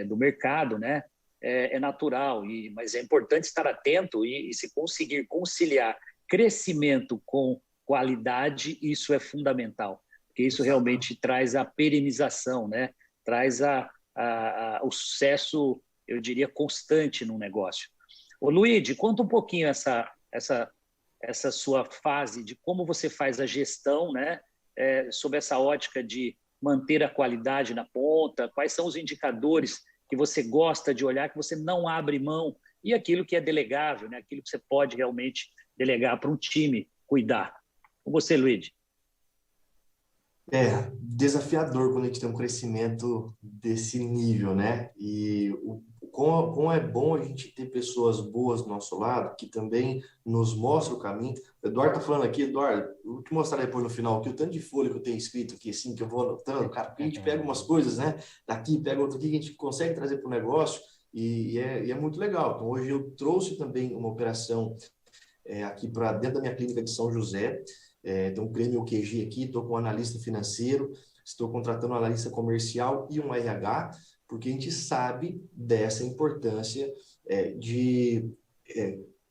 S2: do mercado, né, é natural, mas é importante estar atento e se conseguir conciliar crescimento com qualidade, isso é fundamental, porque isso realmente traz a perenização, né? Traz o sucesso, eu diria, constante no negócio. Ô, Luigi, conta um pouquinho essa sua fase de como você faz a gestão, né, sob essa ótica de manter a qualidade na ponta, quais são os indicadores que você gosta de olhar, que você não abre mão, e aquilo que é delegável, né, aquilo que você pode realmente delegar para um time cuidar. Com você, Luigi.
S4: Desafiador quando a gente tem um crescimento desse nível, né? E como é bom a gente ter pessoas boas do nosso lado, que também nos mostram o caminho. O Eduardo tá falando aqui, Eduardo, eu vou te mostrar depois no final aqui o tanto de folha que eu tenho escrito aqui, assim, que eu vou anotando, cara, porque a gente pega umas coisas, né? Daqui, pega outro aqui, que a gente consegue trazer para o negócio e é muito legal. Então, hoje eu trouxe também uma operação aqui para dentro da minha clínica de São José. Então, criei meu QG aqui, estou com um analista financeiro, estou contratando um analista comercial e um RH, porque a gente sabe dessa importância de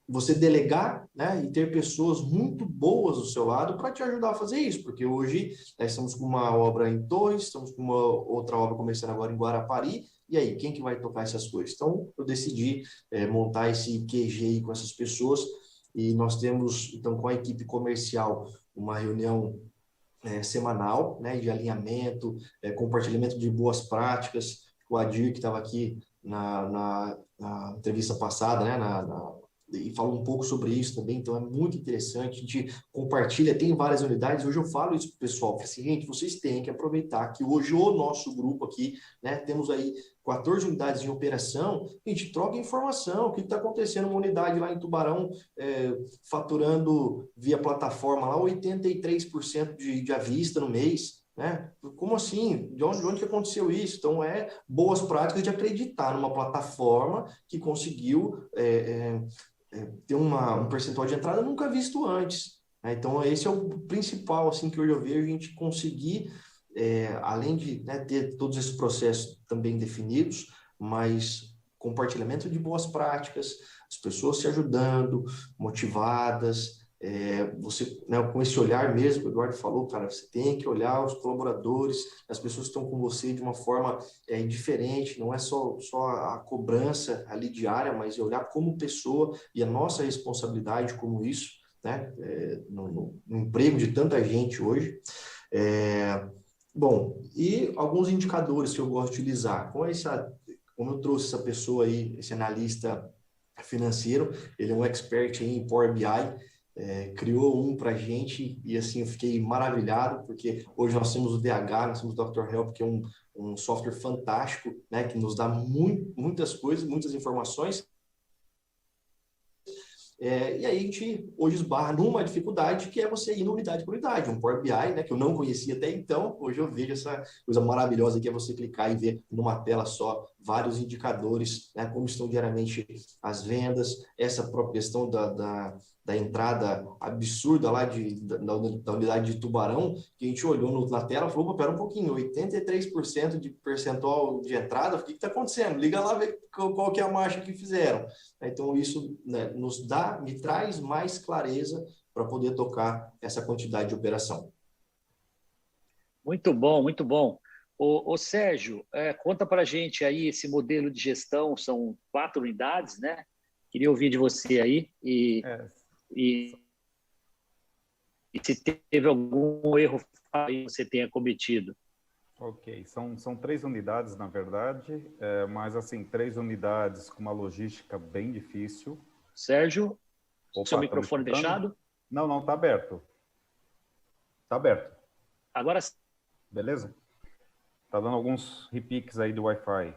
S4: você delegar, né, e ter pessoas muito boas do seu lado para te ajudar a fazer isso, porque hoje nós estamos com uma obra em Torres, estamos com uma outra obra começando agora em Guarapari, e aí, quem que vai tocar essas coisas? Então, eu decidi montar esse QG aí com essas pessoas, e nós temos, então, com a equipe comercial, uma reunião semanal, né, de alinhamento, compartilhamento de boas práticas. O Adir, que estava aqui na entrevista passada, né, e falou um pouco sobre isso também, então é muito interessante, a gente compartilha, tem várias unidades. Hoje eu falo isso para o pessoal, falei assim, gente, vocês têm que aproveitar que hoje o nosso grupo aqui, né, temos aí 14 unidades em operação, a gente troca informação, o que está acontecendo uma unidade lá em Tubarão, faturando via plataforma lá 83% de à vista no mês, né? Como assim? De onde que aconteceu isso? Então, boas práticas de acreditar numa plataforma que conseguiu ter um percentual de entrada nunca visto antes, né? Então, esse é o principal, assim, que hoje eu vejo, a gente conseguir, além de, né, ter todos esses processos também definidos, mas compartilhamento de boas práticas, as pessoas se ajudando, motivadas, você, né, com esse olhar mesmo que o Eduardo falou, cara, você tem que olhar os colaboradores, as pessoas que estão com você de uma forma diferente, não é só a cobrança ali diária, mas olhar como pessoa e a nossa responsabilidade como isso, né, no emprego de tanta gente hoje. Bom, e alguns indicadores que eu gosto de utilizar, como eu trouxe essa pessoa aí, esse analista financeiro, ele é um expert em Power BI, criou um para a gente e assim eu fiquei maravilhado, porque hoje nós temos o DH, nós temos o Dr. Help, que é um software fantástico, né, que nos dá muitas coisas, muitas informações. E aí a gente hoje esbarra numa dificuldade que é você ir na unidade por unidade, um Power BI, né, que eu não conhecia até então. Hoje eu vejo essa coisa maravilhosa que é você clicar e ver numa tela só vários indicadores, né, como estão diariamente as vendas, essa própria questão da entrada absurda lá da unidade de Tubarão, que a gente olhou na tela e falou, pera um pouquinho, 83% de percentual de entrada, o que está acontecendo? Liga lá, ver qual que é a marcha que fizeram. Então, isso, né, me traz mais clareza para poder tocar essa quantidade de operação.
S2: Muito bom, muito bom. Ô Sérgio, conta para a gente aí esse modelo de gestão, são 4 unidades, né? Queria ouvir de você aí e se teve algum erro que você tenha cometido.
S5: Ok, são 3 unidades, na verdade, mas assim, 3 unidades com uma logística bem difícil.
S2: Sérgio,
S5: Opa,
S2: seu microfone fechado?
S5: Não, tá aberto. Tá aberto.
S2: Agora sim.
S5: Beleza? Tá dando alguns repiques aí do Wi-Fi.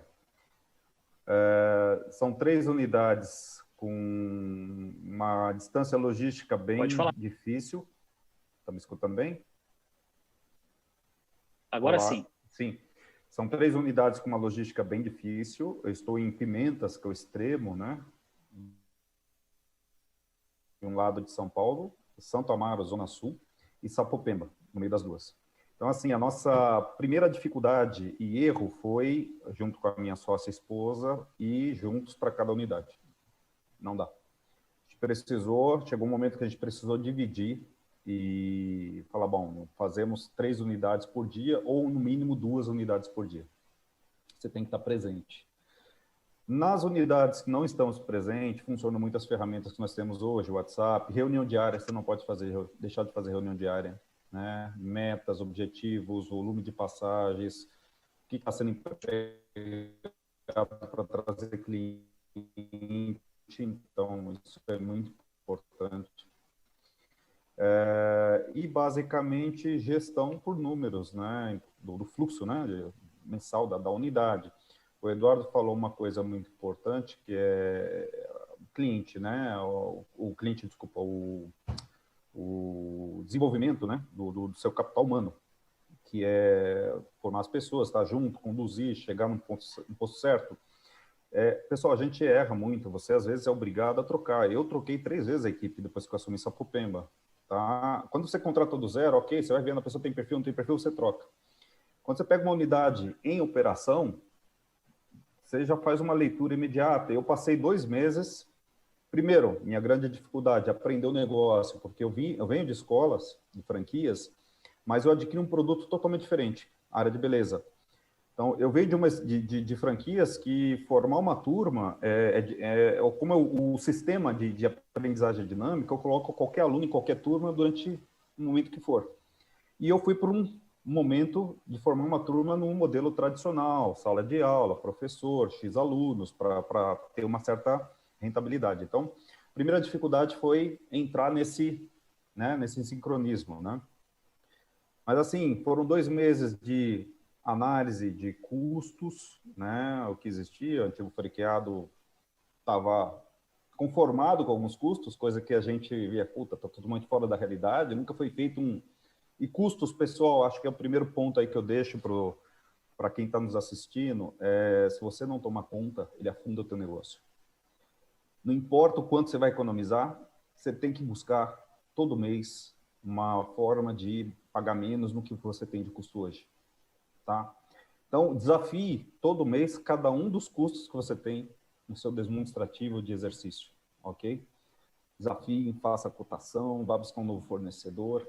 S5: São 3 unidades com uma distância logística bem difícil. Tá me escutando bem?
S2: Agora
S5: Olá.
S2: sim.
S5: Sim. São 3 unidades com uma logística bem difícil. Eu estou em Pimentas, que é o extremo, né? De um lado de São Paulo, Santo Amaro, Zona Sul, e Sapopemba, no meio das duas. Então, assim, a nossa primeira dificuldade e erro foi, junto com a minha sócia esposa, e juntos para cada unidade. Não dá. Chegou um momento que a gente precisou dividir e falar, bom, fazemos 3 unidades por dia ou, no mínimo, 2 unidades por dia. Você tem que estar presente. Nas unidades que não estamos presentes, funcionam muitas ferramentas que nós temos hoje, WhatsApp, reunião diária, você não pode deixar de fazer reunião diária, né? Metas, objetivos, volume de passagens, o que está sendo empregado para trazer cliente, então isso é muito importante. E basicamente gestão por números, né? Do fluxo, né? Mensal da unidade. O Eduardo falou uma coisa muito importante, que é o cliente, né? O cliente, desculpa, o desenvolvimento, né? Do seu capital humano, que é formar as pessoas, estar junto, conduzir, chegar no posto certo. Pessoal, a gente erra muito, você às vezes é obrigado a trocar. Eu troquei 3 vezes a equipe depois que eu assumi Sapopemba. Tá? Quando você contrata do zero, ok, você vai vendo a pessoa tem perfil, não tem perfil, você troca. Quando você pega uma unidade em operação, você já faz uma leitura imediata. Eu passei 2 meses. Primeiro, minha grande dificuldade, aprender o negócio, porque eu venho de escolas, de franquias, mas eu adquiri um produto totalmente diferente, área de beleza. Então, eu venho de franquias que formar uma turma, como o sistema de aprendizagem dinâmica, eu coloco qualquer aluno em qualquer turma durante o momento que for. E eu fui por um momento de formar uma turma num modelo tradicional, sala de aula, professor, X alunos, para ter uma certa rentabilidade. Então, a primeira dificuldade foi entrar nesse sincronismo, né? Mas, assim, foram 2 meses de análise de custos, né? O que existia, o antigo franqueado estava conformado com alguns custos, coisa que a gente via, puta, tá totalmente fora da realidade, nunca foi feito E custos, pessoal, acho que é o primeiro ponto aí que eu deixo para quem está nos assistindo, se você não tomar conta, ele afunda o teu negócio. Não importa o quanto você vai economizar, você tem que buscar todo mês uma forma de pagar menos no que você tem de custo hoje, tá? Então, desafie todo mês cada um dos custos que você tem no seu demonstrativo de exercício, ok? Desafie, faça a cotação, vá buscar um novo fornecedor.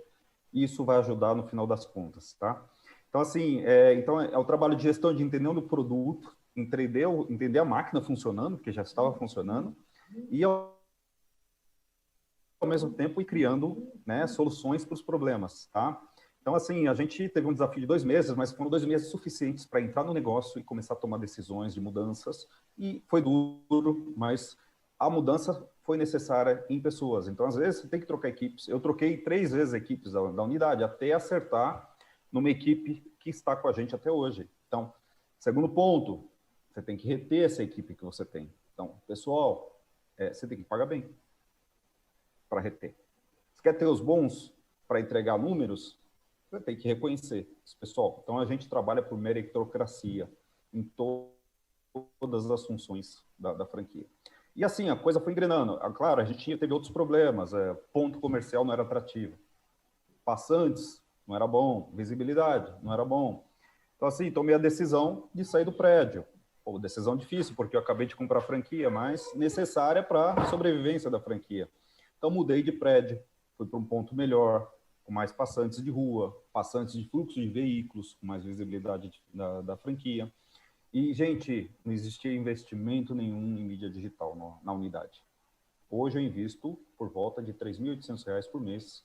S5: Isso vai ajudar no final das contas, tá? Então, assim, é o trabalho de gestão de entender o produto, entender a máquina funcionando, porque já estava funcionando, e ao mesmo tempo ir criando, né, soluções para os problemas, tá? Então, assim, a gente teve um desafio de 2 meses, mas foram 2 meses suficientes para entrar no negócio e começar a tomar decisões de mudanças, e foi duro, mas a mudança foi necessária em pessoas. Então, às vezes, você tem que trocar equipes. Eu troquei 3 vezes equipes da unidade até acertar numa equipe que está com a gente até hoje. Então, segundo ponto, você tem que reter essa equipe que você tem. Então, pessoal, você tem que pagar bem para reter. Você quer ter os bons para entregar números? Você tem que reconhecer esse pessoal. Então, a gente trabalha por meritocracia em todas as funções da franquia. E assim, a coisa foi engrenando. Claro, a gente teve outros problemas, ponto comercial não era atrativo, passantes não era bom, visibilidade não era bom. Então, assim, tomei a decisão de sair do prédio. Pô, decisão difícil, porque eu acabei de comprar a franquia, mas necessária para a sobrevivência da franquia. Então, mudei de prédio, fui para um ponto melhor, com mais passantes de rua, passantes de fluxo de veículos, com mais visibilidade da franquia. E, gente, não existia investimento nenhum em mídia digital na unidade. Hoje eu invisto por volta de R$ 3.800 por mês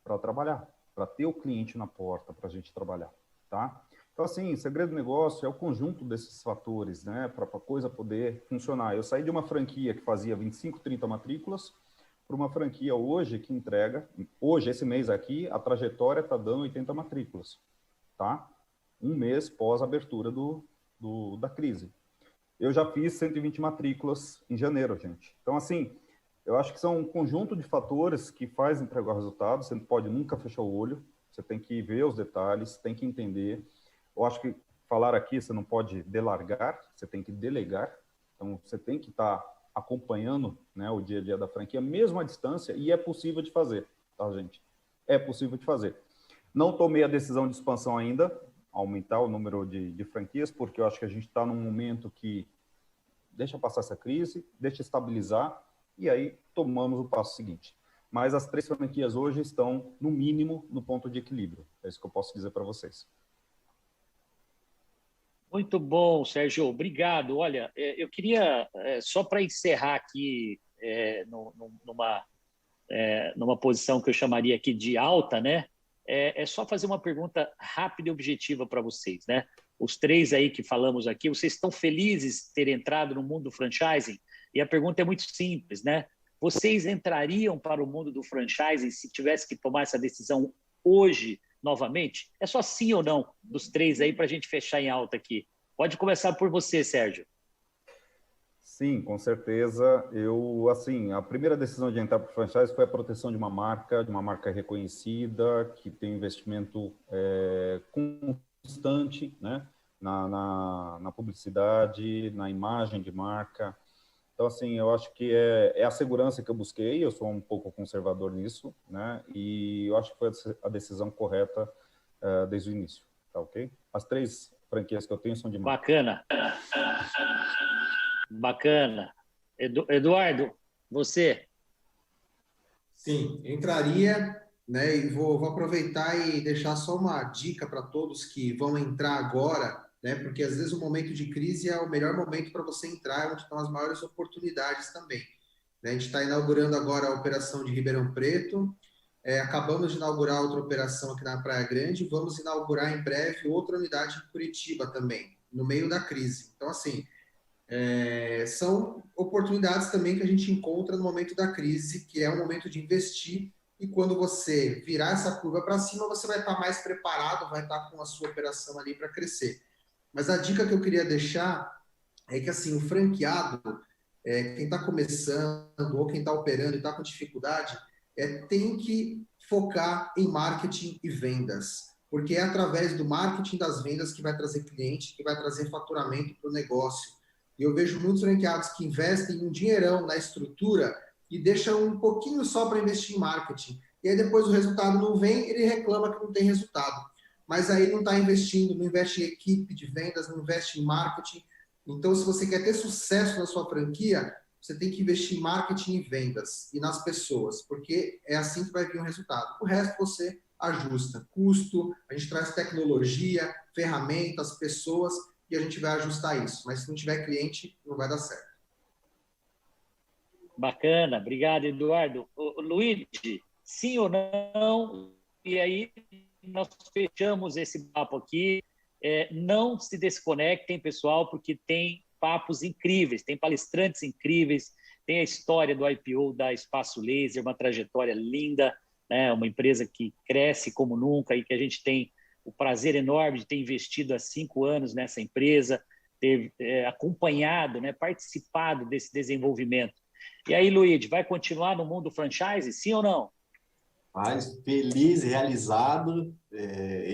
S5: para trabalhar, para ter o cliente na porta, para a gente trabalhar, tá? Então, assim, o segredo do negócio é o conjunto desses fatores, né, para a coisa poder funcionar. Eu saí de uma franquia que fazia 25, 30 matrículas para uma franquia hoje que entrega, hoje, esse mês aqui, a trajetória está dando 80 matrículas, tá? Um mês pós a abertura da crise. Eu já fiz 120 matrículas em janeiro, gente. Então, assim, eu acho que são um conjunto de fatores que faz entregar o resultado. Você não pode nunca fechar o olho, você tem que ver os detalhes, tem que entender. Eu acho que falar aqui, você não pode delargar, você tem que delegar. Então, você tem que estar acompanhando, né, o dia a dia da franquia, mesmo à distância, e é possível de fazer, tá, gente? É possível de fazer. Não tomei a decisão de expansão ainda, aumentar o número de franquias, porque eu acho que a gente está num momento que deixa passar essa crise, deixa estabilizar, e aí tomamos o passo seguinte. Mas as 3 franquias hoje estão, no mínimo, no ponto de equilíbrio. É isso que eu posso dizer para vocês.
S2: Muito bom, Sérgio. Obrigado. Olha, eu queria, só para encerrar aqui, numa posição que eu chamaria aqui de alta, né? É só fazer uma pergunta rápida e objetiva para vocês, né? Os 3 aí que falamos aqui, vocês estão felizes de ter entrado no mundo do franchising? E a pergunta é muito simples, né? Vocês entrariam para o mundo do franchising se tivesse que tomar essa decisão hoje, novamente? É só sim ou não dos 3 aí para a gente fechar em alta aqui. Pode começar por você, Sérgio.
S5: Sim, com certeza. Assim, a primeira decisão de entrar para o franchise foi a proteção de uma marca reconhecida, que tem investimento constante, né, na publicidade, na imagem de marca. Então, assim, eu acho que é a segurança que eu busquei, eu sou um pouco conservador nisso, né, e eu acho que foi a decisão correta desde o início, tá ok? As 3 franquias que eu tenho são de marca.
S2: Bacana. Bacana. Eduardo, você?
S3: Sim, entraria, né? E vou aproveitar e deixar só uma dica para todos que vão entrar agora, né? Porque às vezes o momento de crise é o melhor momento para você entrar, é onde estão as maiores oportunidades também, né? A gente está inaugurando agora a operação de Ribeirão Preto, acabamos de inaugurar outra operação aqui na Praia Grande, vamos inaugurar em breve outra unidade em Curitiba também, no meio da crise. Então, assim, são oportunidades também que a gente encontra no momento da crise, que é um momento de investir, e quando você virar essa curva para cima, você vai estar mais preparado, vai estar com a sua operação ali para crescer. Mas a dica que eu queria deixar é que, assim, o franqueado, quem está começando ou quem está operando e está com dificuldade, tem que focar em marketing e vendas, porque é através do marketing das vendas que vai trazer cliente, que vai trazer faturamento para o negócio. E eu vejo muitos franqueados que investem um dinheirão na estrutura e deixam um pouquinho só para investir em marketing. E aí depois o resultado não vem, ele reclama que não tem resultado. Mas aí não está investindo, não investe em equipe de vendas, não investe em marketing. Então, se você quer ter sucesso na sua franquia, você tem que investir em marketing e vendas e nas pessoas, porque é assim que vai vir o resultado. O resto você ajusta. Custo, a gente traz tecnologia, ferramentas, pessoas, e a gente vai ajustar isso. Mas se não tiver cliente, não vai dar certo.
S2: Bacana, obrigado, Eduardo. Luigi, sim ou não? E aí nós fechamos esse papo aqui. Não se desconectem, pessoal, porque tem papos incríveis, tem palestrantes incríveis, tem a história do IPO da Espaço Laser, uma trajetória linda, né? Uma empresa que cresce como nunca e que a gente tem o prazer enorme de ter investido há 5 anos nessa empresa, ter acompanhado, né, participado desse desenvolvimento. E aí, Luigi, vai continuar no mundo franchise, sim ou não?
S4: Mas feliz, realizado,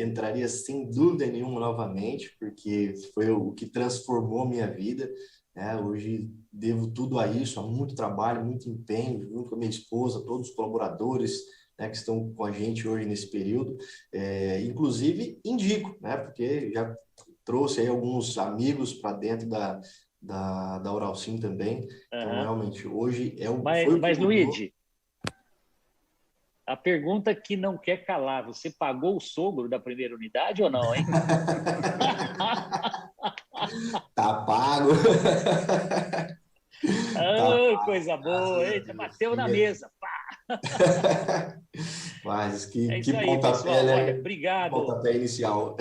S4: entraria sem dúvida nenhuma novamente, porque foi o que transformou minha vida. né? Hoje devo tudo a isso, a muito trabalho, muito empenho, junto com a minha esposa, todos os colaboradores, né, que estão com a gente hoje nesse período. Inclusive, indico, né, porque já trouxe aí alguns amigos para dentro da Uralsim também. Então, realmente, hoje foi o que
S2: Mas
S4: mudou.
S2: Luigi, a pergunta que não quer calar, você pagou o sogro da primeira unidade ou não, hein?
S4: Tá pago.
S2: Oh, coisa boa, eita, bateu na mesa.
S4: Mas
S2: É
S4: que
S2: isso aí,
S4: pontapé,
S2: pessoal.
S4: né?
S2: Olha, obrigado.
S4: Pontapé inicial.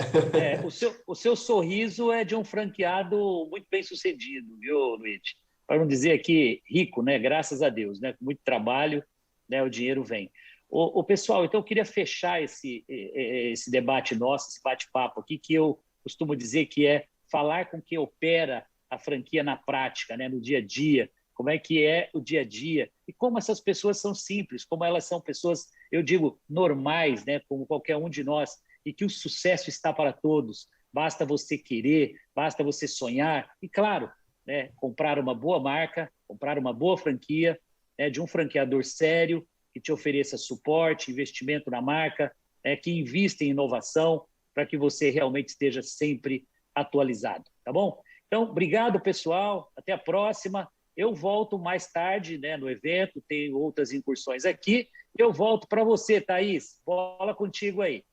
S2: O seu sorriso é de um franqueado muito bem sucedido, viu, Luiz? Para não dizer aqui rico, né? Graças a Deus, né? Com muito trabalho, né? O dinheiro vem. Pessoal, então eu queria fechar esse debate nosso, esse bate-papo aqui, que eu costumo dizer que é falar com quem opera a franquia na prática, né? No dia a dia, como é que é o dia a dia e como essas pessoas são simples, como elas são pessoas, eu digo, normais, né? Como qualquer um de nós, e que o sucesso está para todos. Basta você querer, basta você sonhar e, claro, né? Comprar uma boa marca, comprar uma boa franquia, né? De um franqueador sério, que te ofereça suporte, investimento na marca, que invista em inovação para que você realmente esteja sempre atualizado, tá bom? Então, obrigado, pessoal. Até a próxima. Eu volto mais tarde, né, no evento, tem outras incursões aqui. Eu volto para você, Thaís. Bola contigo aí.